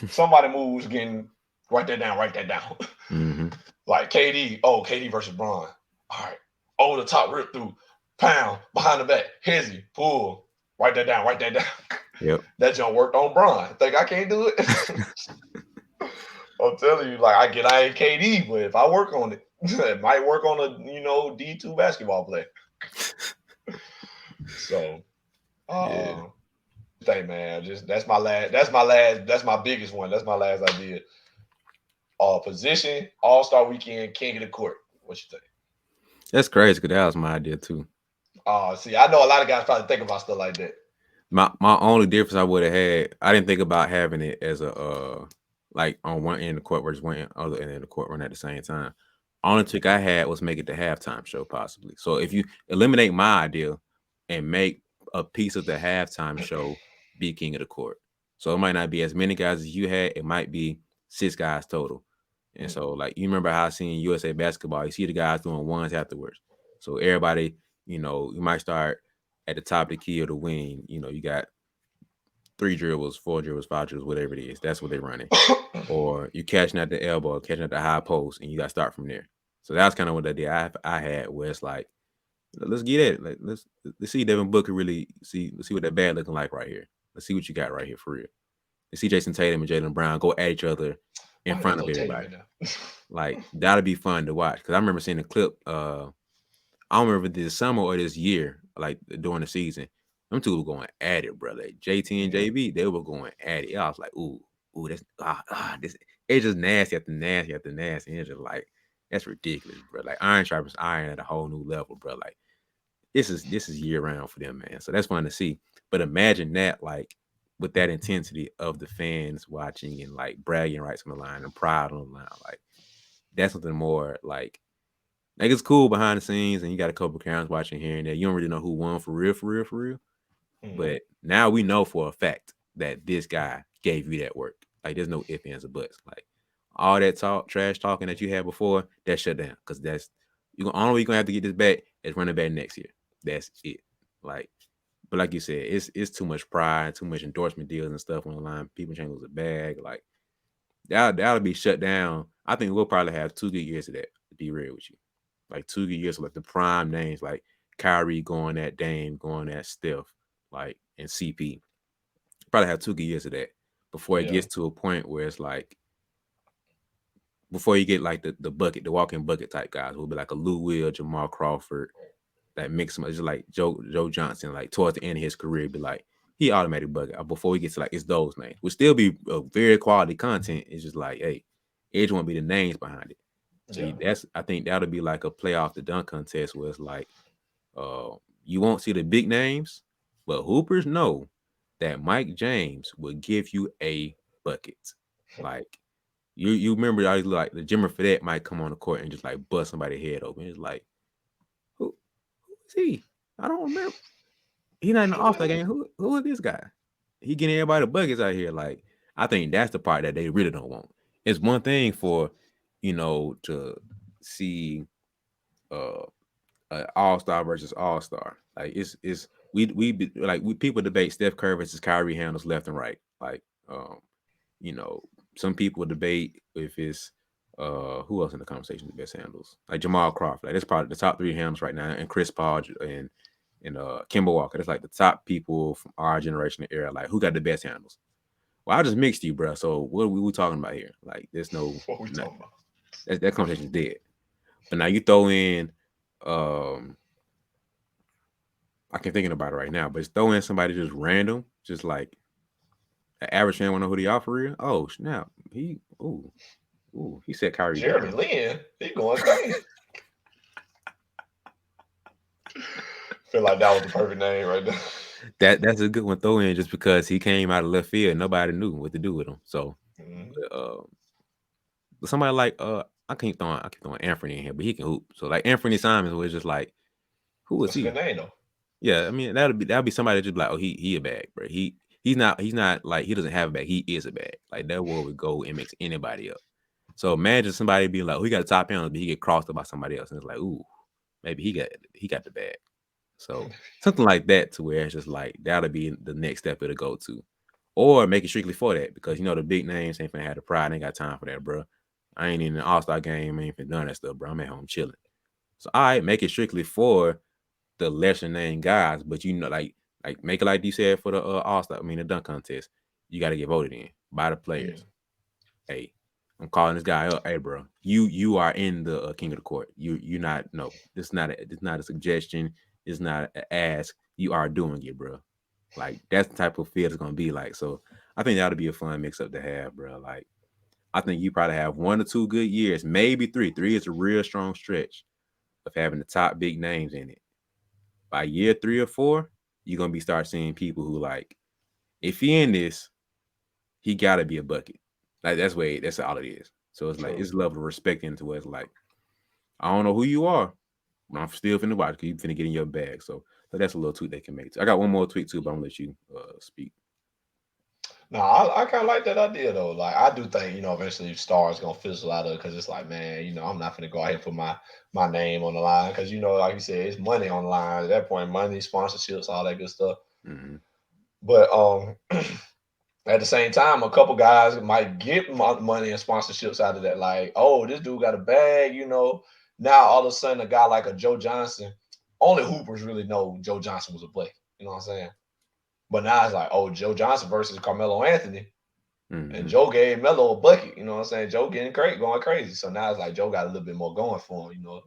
Somebody moves getting write that down. Write that down. Mm-hmm. Like KD. Oh, KD versus Braun. All right. Oh, the top rip through. Pound behind the back. Hezzy pull. Write that down. Write that down. Yep. That jump worked on Braun. Think I can't do it? I'm telling you, like I ain't KD, but if I work on it, it might work on a D2 basketball player. So Yeah. think man, just that's my biggest one. That's my last idea. Position, all-star weekend, king of the court. What you think? That's crazy because that was my idea too. See, I know a lot of guys probably think about stuff like that. My only difference I would have had, I didn't think about having it as a like on one end of the court versus one other end of the court running at the same time. Only trick I had was make it the halftime show possibly. So if you eliminate my idea and make a piece of the halftime show be king of the court. So it might not be as many guys as you had, it might be 6 guys total. And Mm, so like you remember how I seen USA basketball, you see the guys doing ones afterwards. So everybody, you might start at the top of the key or the wing, you got 3 dribbles, 4 dribbles, 5 dribbles, whatever it is. That's what they're running. Or you catching at the elbow, catching at the high post, and you got to start from there. So that's kind of what the idea I had, where it's like, let's get at it. Like, let's see Devin Booker really let's see what that bad looking like right here. Let's see what you got right here for real. Let's see Jason Tatum and Jalen Brown go at each other in Why they front of throw Tatum everybody. in there? Like that'll be fun to watch. Cause I remember seeing a clip. I don't remember this summer or this year, like during the season. Them two were going at it, brother. Like, JT and Mhm. JB, they were going at it. I was like, ooh, that's this. It's just nasty after nasty after nasty. And it's just like that's ridiculous, bro. Like iron sharpens iron at a whole new level, bro. Like this is year round for them, man. So that's fun to see. But imagine that, like with that intensity of the fans watching and like bragging rights on the line and pride on the line, like that's something more like it's cool behind the scenes, and you got a couple cameras watching here and there. You don't really know who won for real, for real, for real. Mhm. But now we know for a fact that this guy gave you that work. Like there's no ifs, ands, or buts. Like all that trash talking that you had before, that shut down. Cause that's you only way you're gonna have to get this back is running back next year. That's it. Like, but like you said, it's too much pride, too much endorsement deals and stuff on the line. People trying to lose a bag. Like that'll be shut down. I think we'll probably have 2 good years of that, to be real with you. Like 2 good years of like the prime names like Kyrie going at Dame, going at Steph, like and CP. Probably have 2 good years of that before it Yeah. gets to a point where it's like before you get like the bucket, the walking bucket type guys will be like a Lou Will, Jamal Crawford, that mix them just like Joe Johnson, like towards the end of his career, be like he automatic bucket. Before we get to like it's those names. Would still be a very quality content. It's just like, hey, it just won't be the names behind it. So Yeah. that's I think that'll be like a playoff the dunk contest where it's like you won't see the big names, but Hoopers know that Mike James will give you a bucket. Like you remember I like the Jimmer Fredette might come on the court and just like bust somebody's head open. It's like who is he? I don't remember. He not in the Who All Star is he? game. Who is this guy? He getting everybody buckets out here. Like I think that's the part that they really don't want. It's one thing for to see uh all star versus all star. Like it's we people debate Steph Curry versus Kyrie handles left and right. Like you know, some people debate if it's who else in the conversation the best handles. Like Jamal Crawford. Like that's probably the top 3 handles right now, and Chris Paul and Kimber Walker. That's like the top people from our generation era. Like who got the best handles? Well, I just mixed you, bro. So what are we talking about here? Like there's What we no talking about? that conversation's dead. But now you throw in um I can't thinking about it right now, but it's throw in somebody just random, just like an average fan wanna know who they are for real. Oh snap. He said Kyrie Jeremy down. Lin. He going crazy. Feel like that was the perfect name right there. That's a good one throw in just because he came out of left field. Nobody knew what to do with him. So Mhm. uh somebody like I keep throwing Anthony in here, but he can hoop. So like Anthony Simons was just like, who is That's a good he? name though. Yeah, I mean that'll be somebody that just be like, oh, he a bag, bro. He's not like he doesn't have a bag. He is a bag. Like that word would go and mix anybody up. So imagine somebody being like, oh, he got a top handle, but he get crossed up by somebody else, and it's like, ooh, maybe he got the bag. So something like that to where it's just like that'll be the next step it'll go to, or make it strictly for that because the big names ain't finna have the pride. Ain't got time for that, bro. I ain't in an All Star game. I ain't finna done that stuff, bro. I'm at home chilling. So all right, make it strictly for the lesser name guys, but like make it like you said for the All Star. I mean the dunk contest. You got to get voted in by the Mm. players. Hey, I'm calling this guy up. Hey, bro, you are in the king of the court. You not no. This not a suggestion. It's not an ask. You are doing it, bro. Like that's the type of feel it's gonna be like. So I think that'll be a fun mix up to have, bro. Like I think you probably have 1 or 2 good years, maybe three. Three is a real strong stretch of having the top big names in it. By year 3 or 4, you're gonna be start seeing people who like, if he in this, he gotta be a bucket. Like that's all it is. So it's like True. it's a level of respect into where it's like, I don't know who you are, but I'm still finna watch because you finna get in your bag. So that's a little tweak they can make too. I got one more tweak too, but I'm gonna let you speak. No, I kind of like that idea though. Like I do think eventually stars gonna fizzle out of it because it's like, man, I'm not gonna go out here and put my name on the line because like you said, it's money on the line at that point, money, sponsorships, all that good stuff. Mm-hmm. But at the same time, a couple guys might get money and sponsorships out of that. Like, oh, this dude got a bag. Now all of a sudden, a guy like a Joe Johnson, only hoopers really know Joe Johnson was a play. You know what I'm saying? But now it's like, oh, Joe Johnson versus Carmelo Anthony. And Mm-hmm. Joe gave Melo a bucket. You know what I'm saying? Joe getting crazy, going crazy. So now it's like Joe got a little bit more going for him. He got a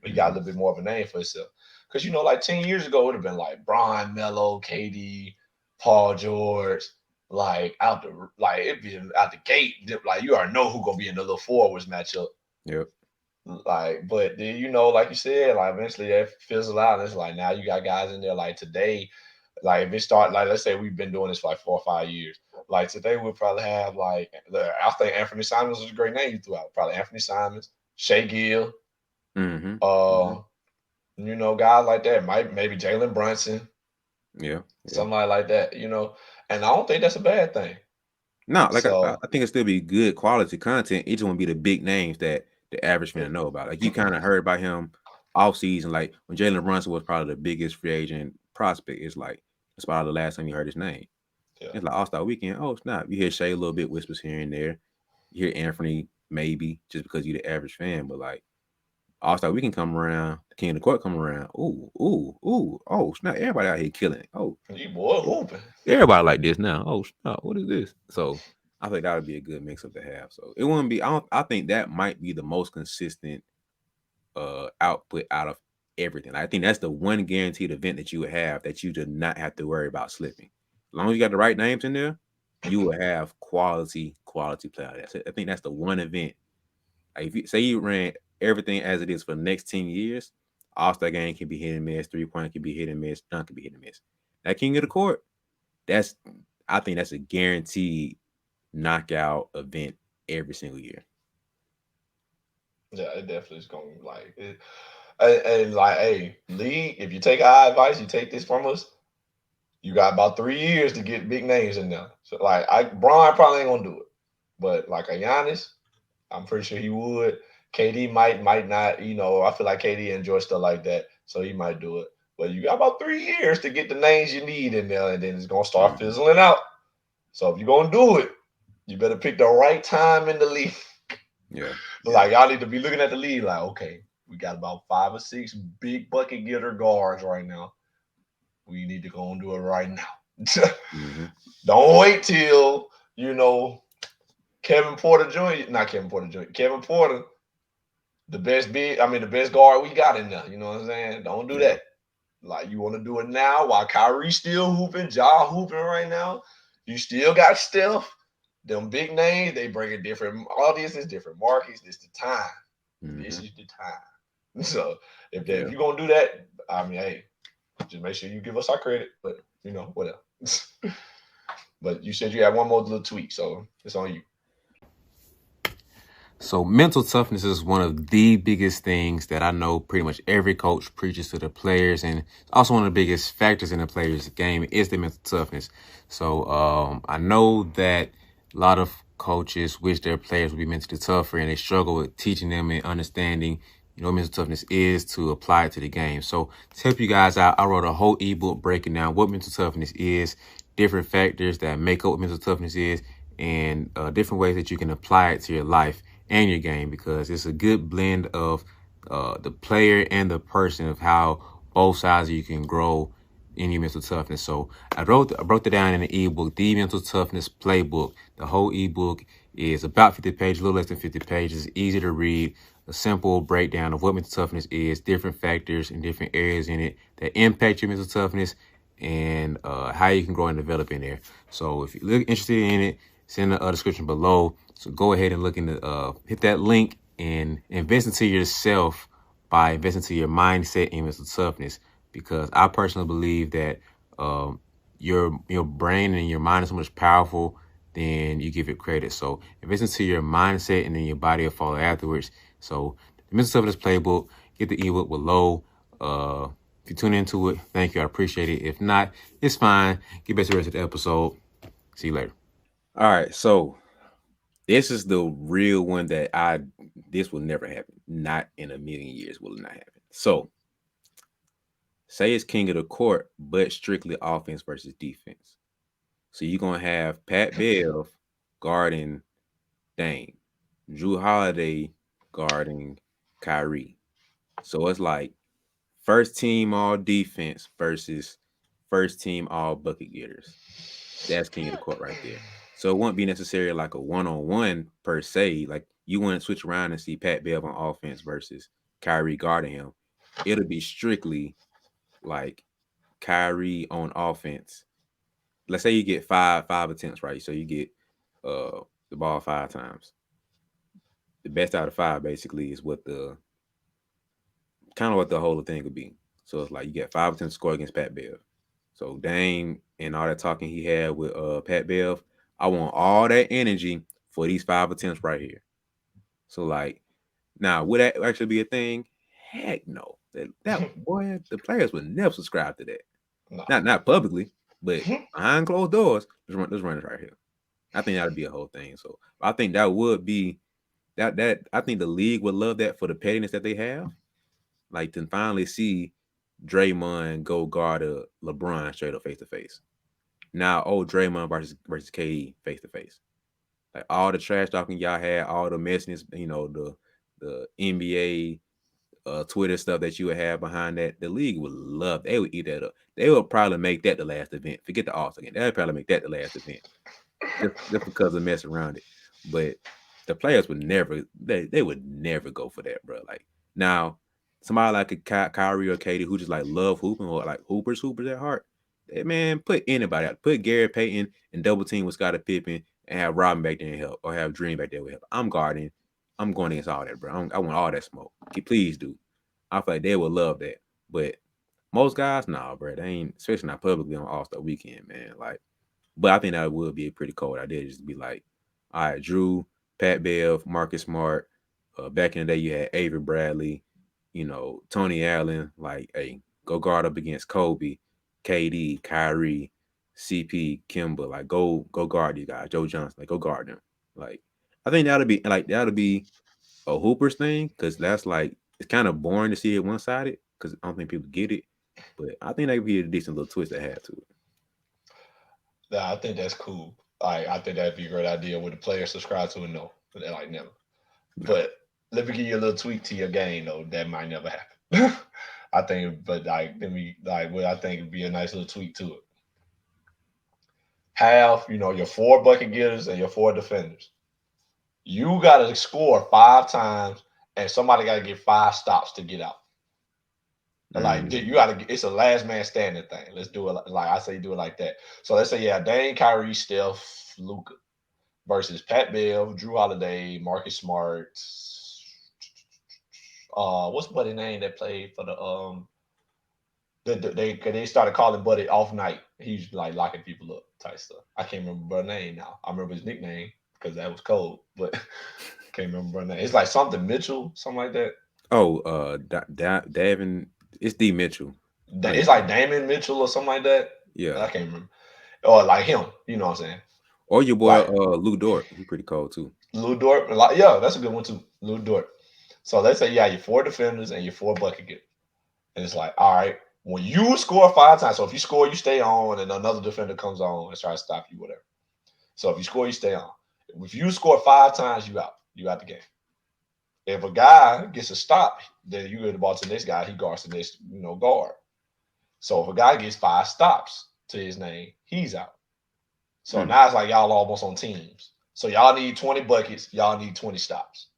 Mm-hmm. little bit more of a name for himself. Because like 10 years ago, it would have been like Bron, Melo, KD, Paul George, like it'd be out the gate. Like you already know who gonna be in the little forwards matchup. Yep. Like, but then like you said, like eventually that fizzle out. And it's like now you got guys in there like today. Like if it start like let's say we've been doing this for like 4 or 5 years. Like today we'll probably have like I think Anthony Simons was a great name you threw out. Probably Anthony Simons, Shea Gill, Mm-hmm. Mm-hmm. uh, guys like that. Might maybe Jalen Brunson, Yeah. Yeah. somebody like that. And I don't think that's a bad thing. No, like I So think it still be good quality content. It just won't be the big names that the average fan know about. Like you kind of heard about him off season, like when Jalen Brunson was probably the biggest free agent prospect. It's like that's probably the last time you heard his name. yeah, It's like All Star Weekend. Oh, it's not. You hear Shay a little bit whispers here and there. You hear Anthony maybe just because you're the average fan, but like All Star Weekend come around, the King of the Court come around. Ooh, ooh, ooh. Oh, snap! Everybody out here killing it. Oh, you boy hooping. everybody like this now. Oh, snap! What is this? So I think that would be a good mix up to have. So it wouldn't be. I don't. I think that might be the most consistent output out of everything. I think that's the one guaranteed event that you would have that you do not have to worry about slipping. As long as you got the right names in there, you will have quality players. I think that's the one event. Like if you say you ran everything as it is for the next 10 years, All Star game can be hit and miss, 3 point can be hit and miss, dunk can be hit and miss. That King of the Court, that's I think that's a guaranteed knockout event every single year. Yeah, it definitely is going to like it. And like, hey, Lee, if you take our advice, you take this from us. You got about 3 years to get big names in there. So like, Braun probably ain't gonna do it, but like a Giannis, I'm pretty sure he would. KD might not. I feel like KD enjoys stuff like that, so he might do it. But you got about 3 years to get the names you need in there, and then it's gonna start Mm-hmm. fizzling out. So if you're gonna do it, you better pick the right time in the league. Yeah, yeah, Like y'all need to be looking at the league like, okay, we got about 5 or 6 big bucket getter guards right now. We need to go and do it right now. mm-hmm. Don't wait till Kevin Porter Jr. Not Kevin Porter Jr. Kevin Porter, the best guard we got in there. You know what I'm saying? Don't do Yeah, that. Like you want to do it now while Kyrie's still hooping, Ja hooping right now. You still got Steph. Them big names, they bring a different audiences, different markets. This the time. This mm-hmm. is the time. So if Yeah. you're gonna do that, I mean, hey, just make sure you give us our credit. But whatever. But you said you had one more little tweak, so it's on you. So mental toughness is one of the biggest things that I know pretty much every coach preaches to the players, and also one of the biggest factors in the players' game is the mental toughness. So I know that a lot of coaches wish their players would be mentally tougher, and they struggle with teaching them and understanding, what mental toughness is to apply it to the game. So to help you guys out, I wrote a whole ebook breaking down what mental toughness is, different factors that make up what mental toughness is, and different ways that you can apply it to your life and your game, because it's a good blend of the player and the person, of how both sides of you can grow in your mental toughness. So I broke it down in the ebook, the Mental Toughness Playbook. The whole ebook is about 50 pages, a little less than 50 pages, easy to read, a simple breakdown of what mental toughness is, different factors and different areas in it that impact your mental toughness, and how you can grow and develop in there. So if you're interested in it, send a description below. So go ahead and look into hit that link and invest into yourself by investing into your mindset and mental toughness. Because I personally believe that um, your brain and your mind is so much powerful than you give it credit. So invest into your mindset, and then your body will follow afterwards. So the mental toughness playbook, get the ebook below. If you tune into it, thank you. I appreciate it. If not, it's fine. Get back to the rest of the episode. See you later. All right, so this is the real one that this will never happen. Not in a million years will it not happen. So say it's king of the court, but strictly offense versus defense. So you're gonna have Pat Bev guarding Dame, Drew Holiday guarding Kyrie. So it's like first team all defense versus first team all bucket getters. That's king of the court right there. So it won't be necessarily like a one-on-one per se. Like you wouldn't switch around and see Pat Bev on offense versus Kyrie guarding him. It'll be strictly like Kyrie on offense. Let's say you get five attempts, right? So you get the ball 5 times. The best out of five basically is what the kind of what the whole thing could be. So it's like you get 5 attempts to score against Pat Bev. So Dame and all that talking he had with Pat Bev, I want all that energy for these 5 attempts right here. So like now would that actually be a thing? Heck no. That boy, the players would never subscribe to that. No. Not publicly, but behind closed doors, let's run this right here. I think that'd be a whole thing. So I think that would be that I think the league would love that for the pettiness that they have. Like to finally see Draymond go guard a LeBron straight up face to face. Now, Draymond versus KD face to face. Like all the trash talking y'all had, all the messiness, the NBA Twitter stuff that you would have behind that, the league would love. They would eat that up. They would probably make that the last event. Forget the All Star game. They would probably make that the last event, just because of mess around it. But the players would never. They would never go for that, bro. Like now, somebody like a Kyrie or Katie who just like love hooping, or like hoopers at heart. That man, put anybody out. Put Gary Payton and double team with Scottie Pippen and have Robin back there and help, or have Dream back there with help. I'm guarding. I'm going against all that, bro. I want all that smoke. Please do. I feel like they would love that. But most guys, nah, bro. They ain't, especially not publicly on All Star Weekend, man. Like, but I think that would be a pretty cold idea, just to be like, all right, Drew, Pat Bev, Marcus Smart. Back in the day, you had Avery Bradley, Tony Allen. Like, hey, go guard up against Kobe, KD, Kyrie, CP, Kimba. Like, go guard these guys. Joe Johnson, like, go guard them. Like, I think that'll be a Hoopers thing, because that's like it's kind of boring to see it one sided, because I don't think people get it. But I think that could be a decent little twist to have to it. Yeah, I think that's cool. I think that'd be a great idea. Would the players subscribe to it? No, they're like never. No. But let me give you a little tweak to your game though. That might never happen. I think, but like let me like what I think would be a nice little tweak to it. Have your four bucket getters and your four defenders. You got to score 5 times, and somebody got to get 5 stops to get out. Like you Mm. got to. It's a last man standing thing. Let's do it like I say. Do it like that. So let's say Dane, Kyrie, Steph, Luca versus Pat Bev, Drew Holiday, Marcus Smart. What's buddy name that played for the they started calling Buddy off night. He's like locking people up type stuff. I can't remember Buddy's name now. I remember his nickname because that was cold. But Can't remember her name. It's like something Mitchell, something like that. Oh, Davin, it's D Mitchell. I know you It's talking like about. Damon Mitchell or something like that. Yeah. I can't remember. Or like him, you know what I'm saying? Or your boy Like Lou Dort. He pretty cold too. Lou Dort. Like, yeah, that's a good one too. Lou Dort. So let's say you four defenders and your four bucket getters. And it's like, all right, when you score five times, so if you score, you stay on, and another defender comes on and tries to stop you, whatever. So if you score, you stay on. If you score five times, you out. You out the game. If a guy gets a stop, then you get the ball to the next guy. He guards the next, guard. So if a guy gets five stops to his name, he's out. So Mm. now it's like y'all almost on teams. So y'all need 20 buckets. Y'all need 20 stops.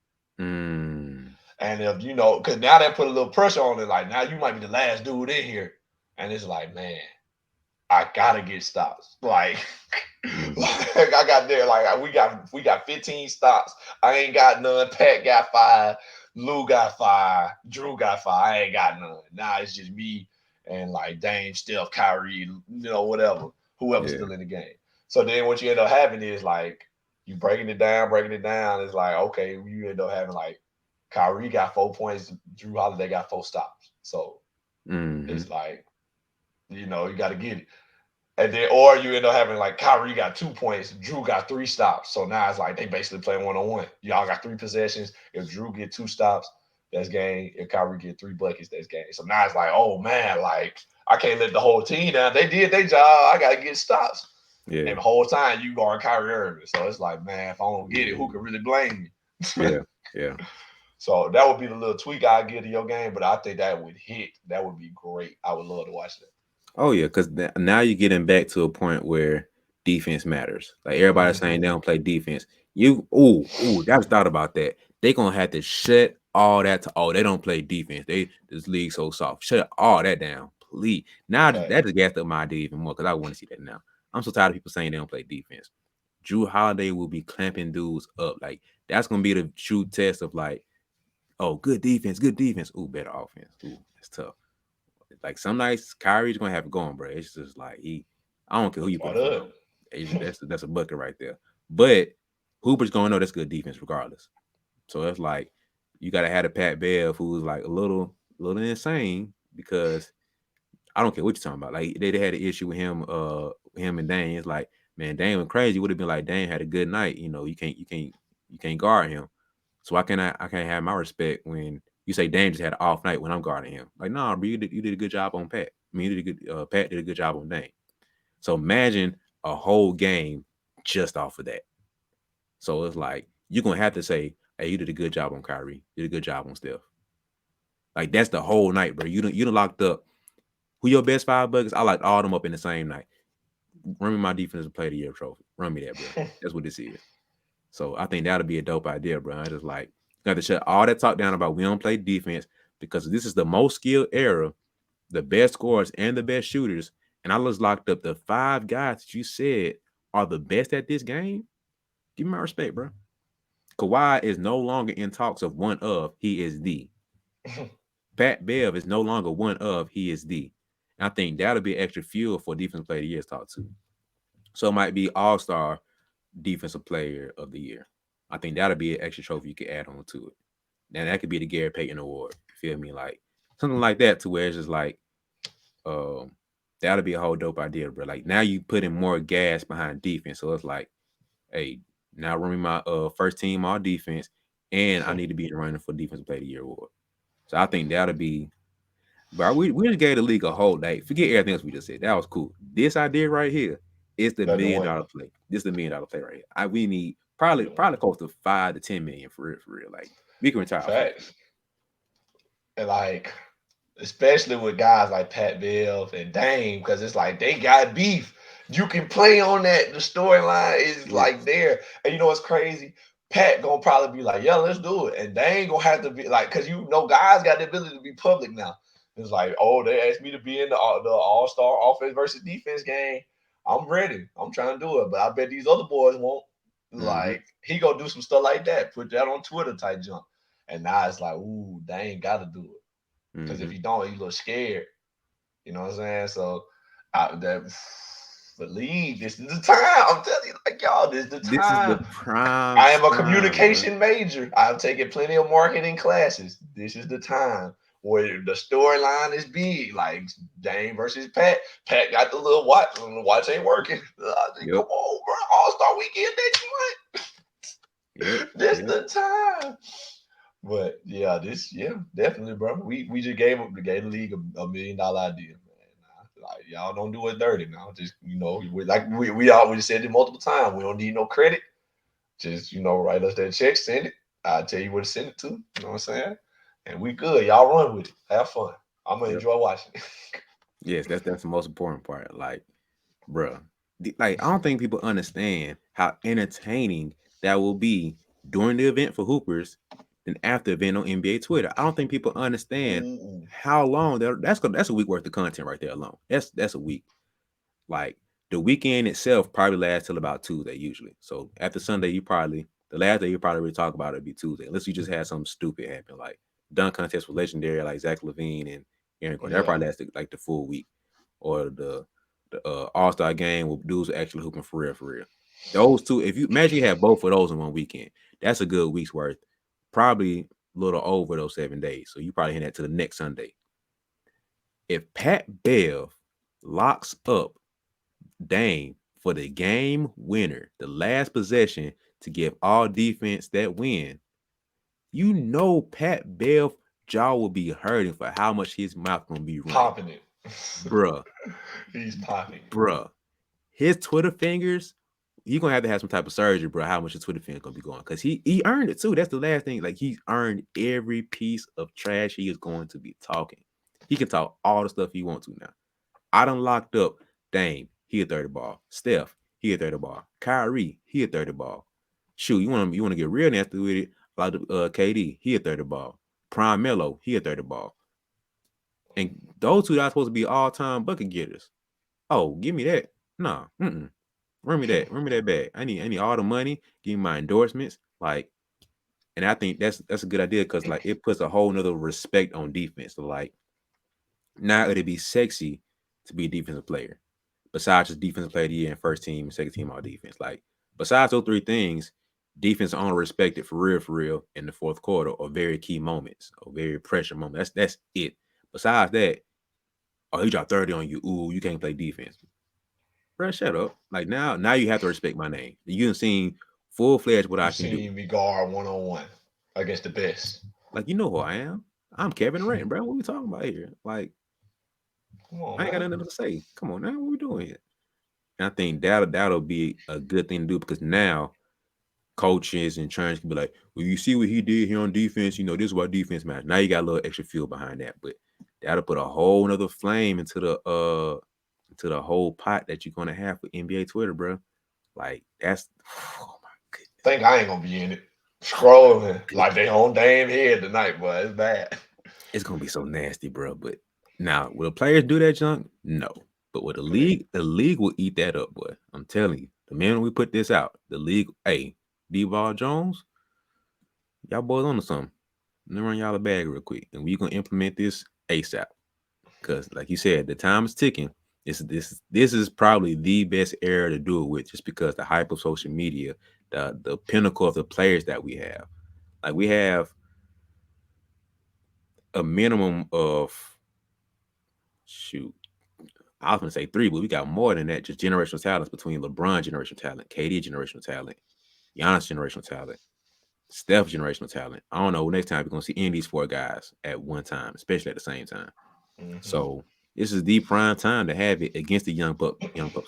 Mm. And if because now they put a little pressure on it, like now you might be the last dude in here, and it's like, man, I gotta get stops. Like, Mm-hmm. like I got there, like we got 15 stops. I ain't got none. Pat got five. Lou got five. Drew got five. I ain't got none. Now it's just me and like Dame, Steph, Kyrie, whatever, whoever's Yeah. still in the game. So then what you end up having is like you breaking it down. It's like, okay, you end up having like Kyrie got 4 points. Drew Holiday got four stops. So Mm-hmm. it's like, you got to get it. And then, or you end up having like Kyrie got 2 points, Drew got three stops. So now it's like they basically play 1-on-1. Y'all got three possessions. If Drew get two stops, that's game. If Kyrie get three buckets, that's game. So now it's like, oh man, like I can't let the whole team down. They did their job. I gotta get stops. Yeah. And the whole time you guard Kyrie Irving. So it's like, man, if I don't get it, who can really blame me? Yeah. Yeah. So that would be the little tweak I give to your game, but I think that would hit. That would be great. I would love to watch that. Oh yeah, because now you're getting back to a point where defense matters. Like everybody's saying Mm-hmm. they don't play defense. Ooh, that's thought about that. They gonna have to shut all that. They don't play defense. This league so soft. Shut all that down, please. Now Fact. that just gassed up my idea even more because I want to see that now. I'm so tired of people saying they don't play defense. Drew Holiday will be clamping dudes up. Like that's gonna be the true test of like, oh, good defense, good defense. Ooh, better offense. Ooh, that's tough. Like some nights, Kyrie's gonna have it going, bro. It's just like I don't care who That's you put part in front of of him. it. That's a bucket right there. But Hooper's gonna know that's good defense regardless. So it's like you gotta have a Pat Bev who's like a little insane because I don't care what you're talking about. Like they had an issue with him and Dane. It's like, man, Dane went crazy. Would have been like Dane had a good night. You can't guard him. So I can't have my respect when you say Dame just had an off night when I'm guarding him. Like, nah, bro, you did a good job on Pat. I mean, you did a good Pat did a good job on Dame. So imagine a whole game just off of that. So it's like you're gonna have to say, hey, you did a good job on Kyrie, you did a good job on Steph. Like that's the whole night, bro. You done locked up who your best five buckets. I locked all them up in the same night. Run me my defensive player of the year trophy. Run me that, bro. That's what this is. So I think that'll be a dope idea, bro. I just like got to shut all that talk down about we don't play defense because this is the most skilled era, the best scorers and the best shooters. And I just locked up the five guys that you said are the best at this game. Give me my respect, bro. Kawhi is no longer in talks of one of, he is the. Pat Bev is no longer one of, he is the. And I think that'll be extra fuel for defensive player of the year talk too. So it might be all-star defensive player of the year. I think that'll be an extra trophy you could add on to it. And that could be the Gary Payton Award. You feel me? Like something like that to where it's just like, um, that'll be a whole dope idea, bro. Like now you putting more gas behind defense. So it's like, hey, now running my first team all defense, and I need to be in the running for defensive player of the year award. So I think that'll be bro. We just gave the league a whole day. Forget everything else we just said. That was cool. This idea right here is the Better than million what? dollar play. This is the $1 million play right here. We need Better than what? probably close to 5 to 10 million for real, for real. Like we can retire off that. Facts. And like, especially with guys like Pat Bev and Dame, because it's like they got beef. You can play on that. The storyline is Yeah. like there. And you know what's crazy? Pat gonna probably be like, yeah, let's do it. And they ain't gonna have to be like, because guys got the ability to be public now. It's like, oh, they asked me to be in the All-Star offense versus defense game. I'm ready. I'm trying to do it. But I bet these other boys won't. Mm-hmm. Like, he gonna do some stuff like that. Put that on Twitter type jump. And now it's like, ooh, they ain't gotta do it. Because Mm-hmm. if you don't, you look scared. You know what I'm saying? So that But league, this is the time. I'm telling you, like y'all, this is the This is the time. prime I am a time, bro. communication major. I've taken plenty of marketing classes. This is the time where the storyline is big, like Dame versus Pat. Pat got the little watch, and the watch ain't working. I think, come Yep, on, bro. All-Star weekend next month. yep, This yep. the time. But yeah, yeah, definitely, bro. We just gave the league $1 million idea, man. Nah, like y'all don't do it dirty now. Just we always said it multiple times. We don't need no credit. Just write us that check, send it. I'll tell you where to send it to. You know what I'm saying? And we good. Y'all run with it. Have fun. I'm gonna Yep. enjoy watching it. Yes, that's the most important part. Like, bruh, like I don't think people understand how entertaining that will be during the event for hoopers than after event on NBA Twitter. I don't think people understand Mm-mm. how long that's a week worth of content right there alone. That's a week. Like the weekend itself probably lasts till about Tuesday usually. So after Sunday, the last day you probably really talk about it would be Tuesday, unless you just had something stupid happen, like dunk contest with legendary like Zach Levine and Aaron Gordon. That Yeah. probably lasted like the full week, or the All Star game with dudes actually hooping for real, for real. Those two, if you imagine you have both of those in one weekend, that's a good week's worth. Probably a little over those 7 days. So you probably hit that to the next Sunday. If Pat Bev locks up Dame for the game winner, the last possession to give all defense that win, you know Pat Bev jaw will be hurting for how much his mouth gonna be running. Popping it. Bruh, He's popping. bruh. His Twitter fingers, he gonna have to have some type of surgery, bro. How much his Twitter fingers gonna be going? Because he earned it too. That's the last thing. Like he's earned every piece of trash he is going to be talking. He can talk all the stuff he wants to now. I done locked up Dame, he a 30 ball. Steph, he a 30 ball. Kyrie, he a 30 ball. Shoot, you wanna get real nasty with it, like KD, he a 30 ball. Prime Melo, he a 30 ball. And those two are supposed to be all-time bucket getters. Oh, give me that. Nah, run me that. Run me that bag. I need all the money. Give me my endorsements. Like, and I think that's a good idea because like it puts a whole nother respect on defense. So like now it'd be sexy to be a defensive player. Besides just defensive player of the year and first team and second team all defense. Like besides those three things, defense only respected for real in the fourth quarter or very key moments or very pressure moments. That's it. Besides that, oh, he dropped 30 on you. Ooh, you can't play defense. Bro, shut up. Like now you have to respect my name. You done seen full fledged what You I can do. seen me guard 1-on-1 against the best. Like you know who I am. I'm Kevin Durant, bro. What we talking about here? Like Come on, I ain't got man. nothing else to say. Come on now, what we doing here? And I think that'll be a good thing to do because now coaches and trainers can be like, well, you see what he did here on defense. This is why defense matters. Now you got a little extra fuel behind that, but that'll put a whole nother flame into the whole pot that you're gonna have for NBA Twitter, bro. Like that's oh my goodness, Think I ain't gonna be in it. oh my Scrolling like goodness. they on damn head tonight, boy. It's bad. It's gonna be so nasty, bro. But now, will the players do that junk? No. But with the league will eat that up, boy. I'm telling you. The minute we put this out, the league, hey, BeBall Jones, y'all boys on to something. Let me run y'all a bag real quick, and we gonna implement this ASAP. Cause, like you said, the time is ticking. This is probably the best era to do it with, just because the hype of social media, the pinnacle of the players that we have. Like we have a minimum of shoot. I was gonna say three, but we got more than that. Just generational talents between LeBron generational talent, KD generational talent, Giannis generational talent, Steph generational talent. I don't know. Next time we're gonna see any of these four guys at one time, especially at the same time. Mm-hmm. So this is the prime time to have it against the young pups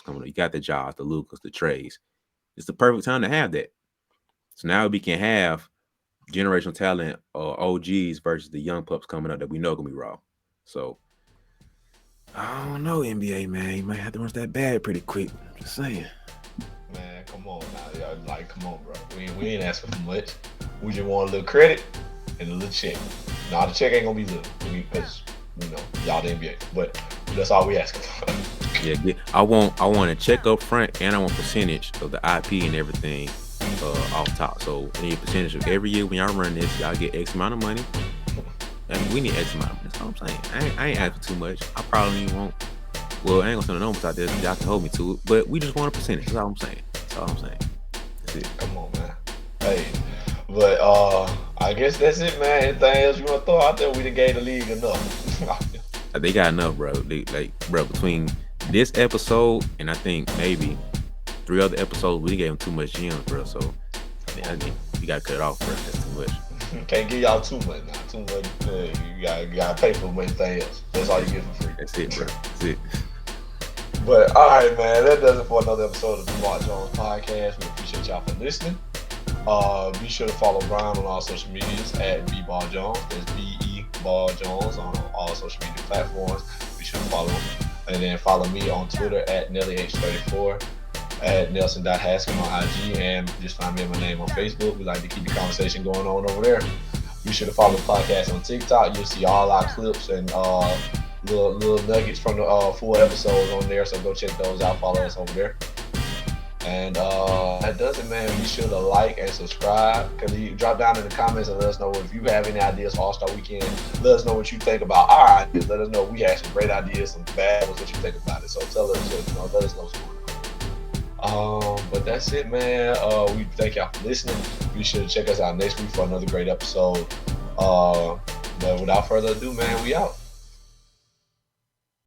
coming up. You got the Jaws, the Lucas, the Trays. It's the perfect time to have that. So now we can have generational talent or OGs versus the young pups coming up that we know gonna be raw. So I don't know, NBA man. You might have to run that bad pretty quick. Just saying. Man, come on now. Y'all, like, come on, bro. We ain't asking for much. We just want a little credit and a little check. Now the check ain't gonna be little because y'all the NBA. But that's all we asking for. Yeah, I want a check up front and I want percentage of the IP and everything off top. So I need a percentage of every year when y'all run this, y'all get X amount of money. And we need X amount of money. That's what I'm saying. I ain't asking too much. I probably even want Well, I ain't gonna send the numbers out there. Y'all told me to, but we just want a percentage. That's all I'm saying. That's all I'm saying. That's it. Come on, man. Hey, but I guess that's it, man. Anything else you want to throw out there? We done gave the league enough. They got enough, bro. Bro, between this episode and I think maybe 3 other episodes, we gave them too much gems, bro. So I think you gotta cut it off, bro. That's too much. Can't give y'all too much now. Too much. You gotta pay for anything else. That's all you get for free. That's it, bro. That's it. But all right, man. That does it for another episode of the BeBall Jones podcast. We appreciate y'all for listening. Be sure to follow Brian on all social medias at BeBall Jones. That's BeBall Jones on all social media platforms. Be sure to follow him. And then follow me on Twitter at NellyH34, at Nelson.Haskin on IG, and just find me and my name on Facebook. We like to keep the conversation going on over there. Be sure to follow the podcast on TikTok. You'll see all our clips and little nuggets from the full episodes on there. So go check those out. Follow us over there. And that does it, man. Be sure to like and subscribe. You drop down in the comments and let us know if you have any ideas for All-Star Weekend. Let us know what you think about our ideas. Let us know if we had some great ideas, some bad ones, what you think about it. So tell us, let us know what's going on. But that's it, man. We thank y'all for listening. Be sure to check us out next week for another great episode. But without further ado, man, we out.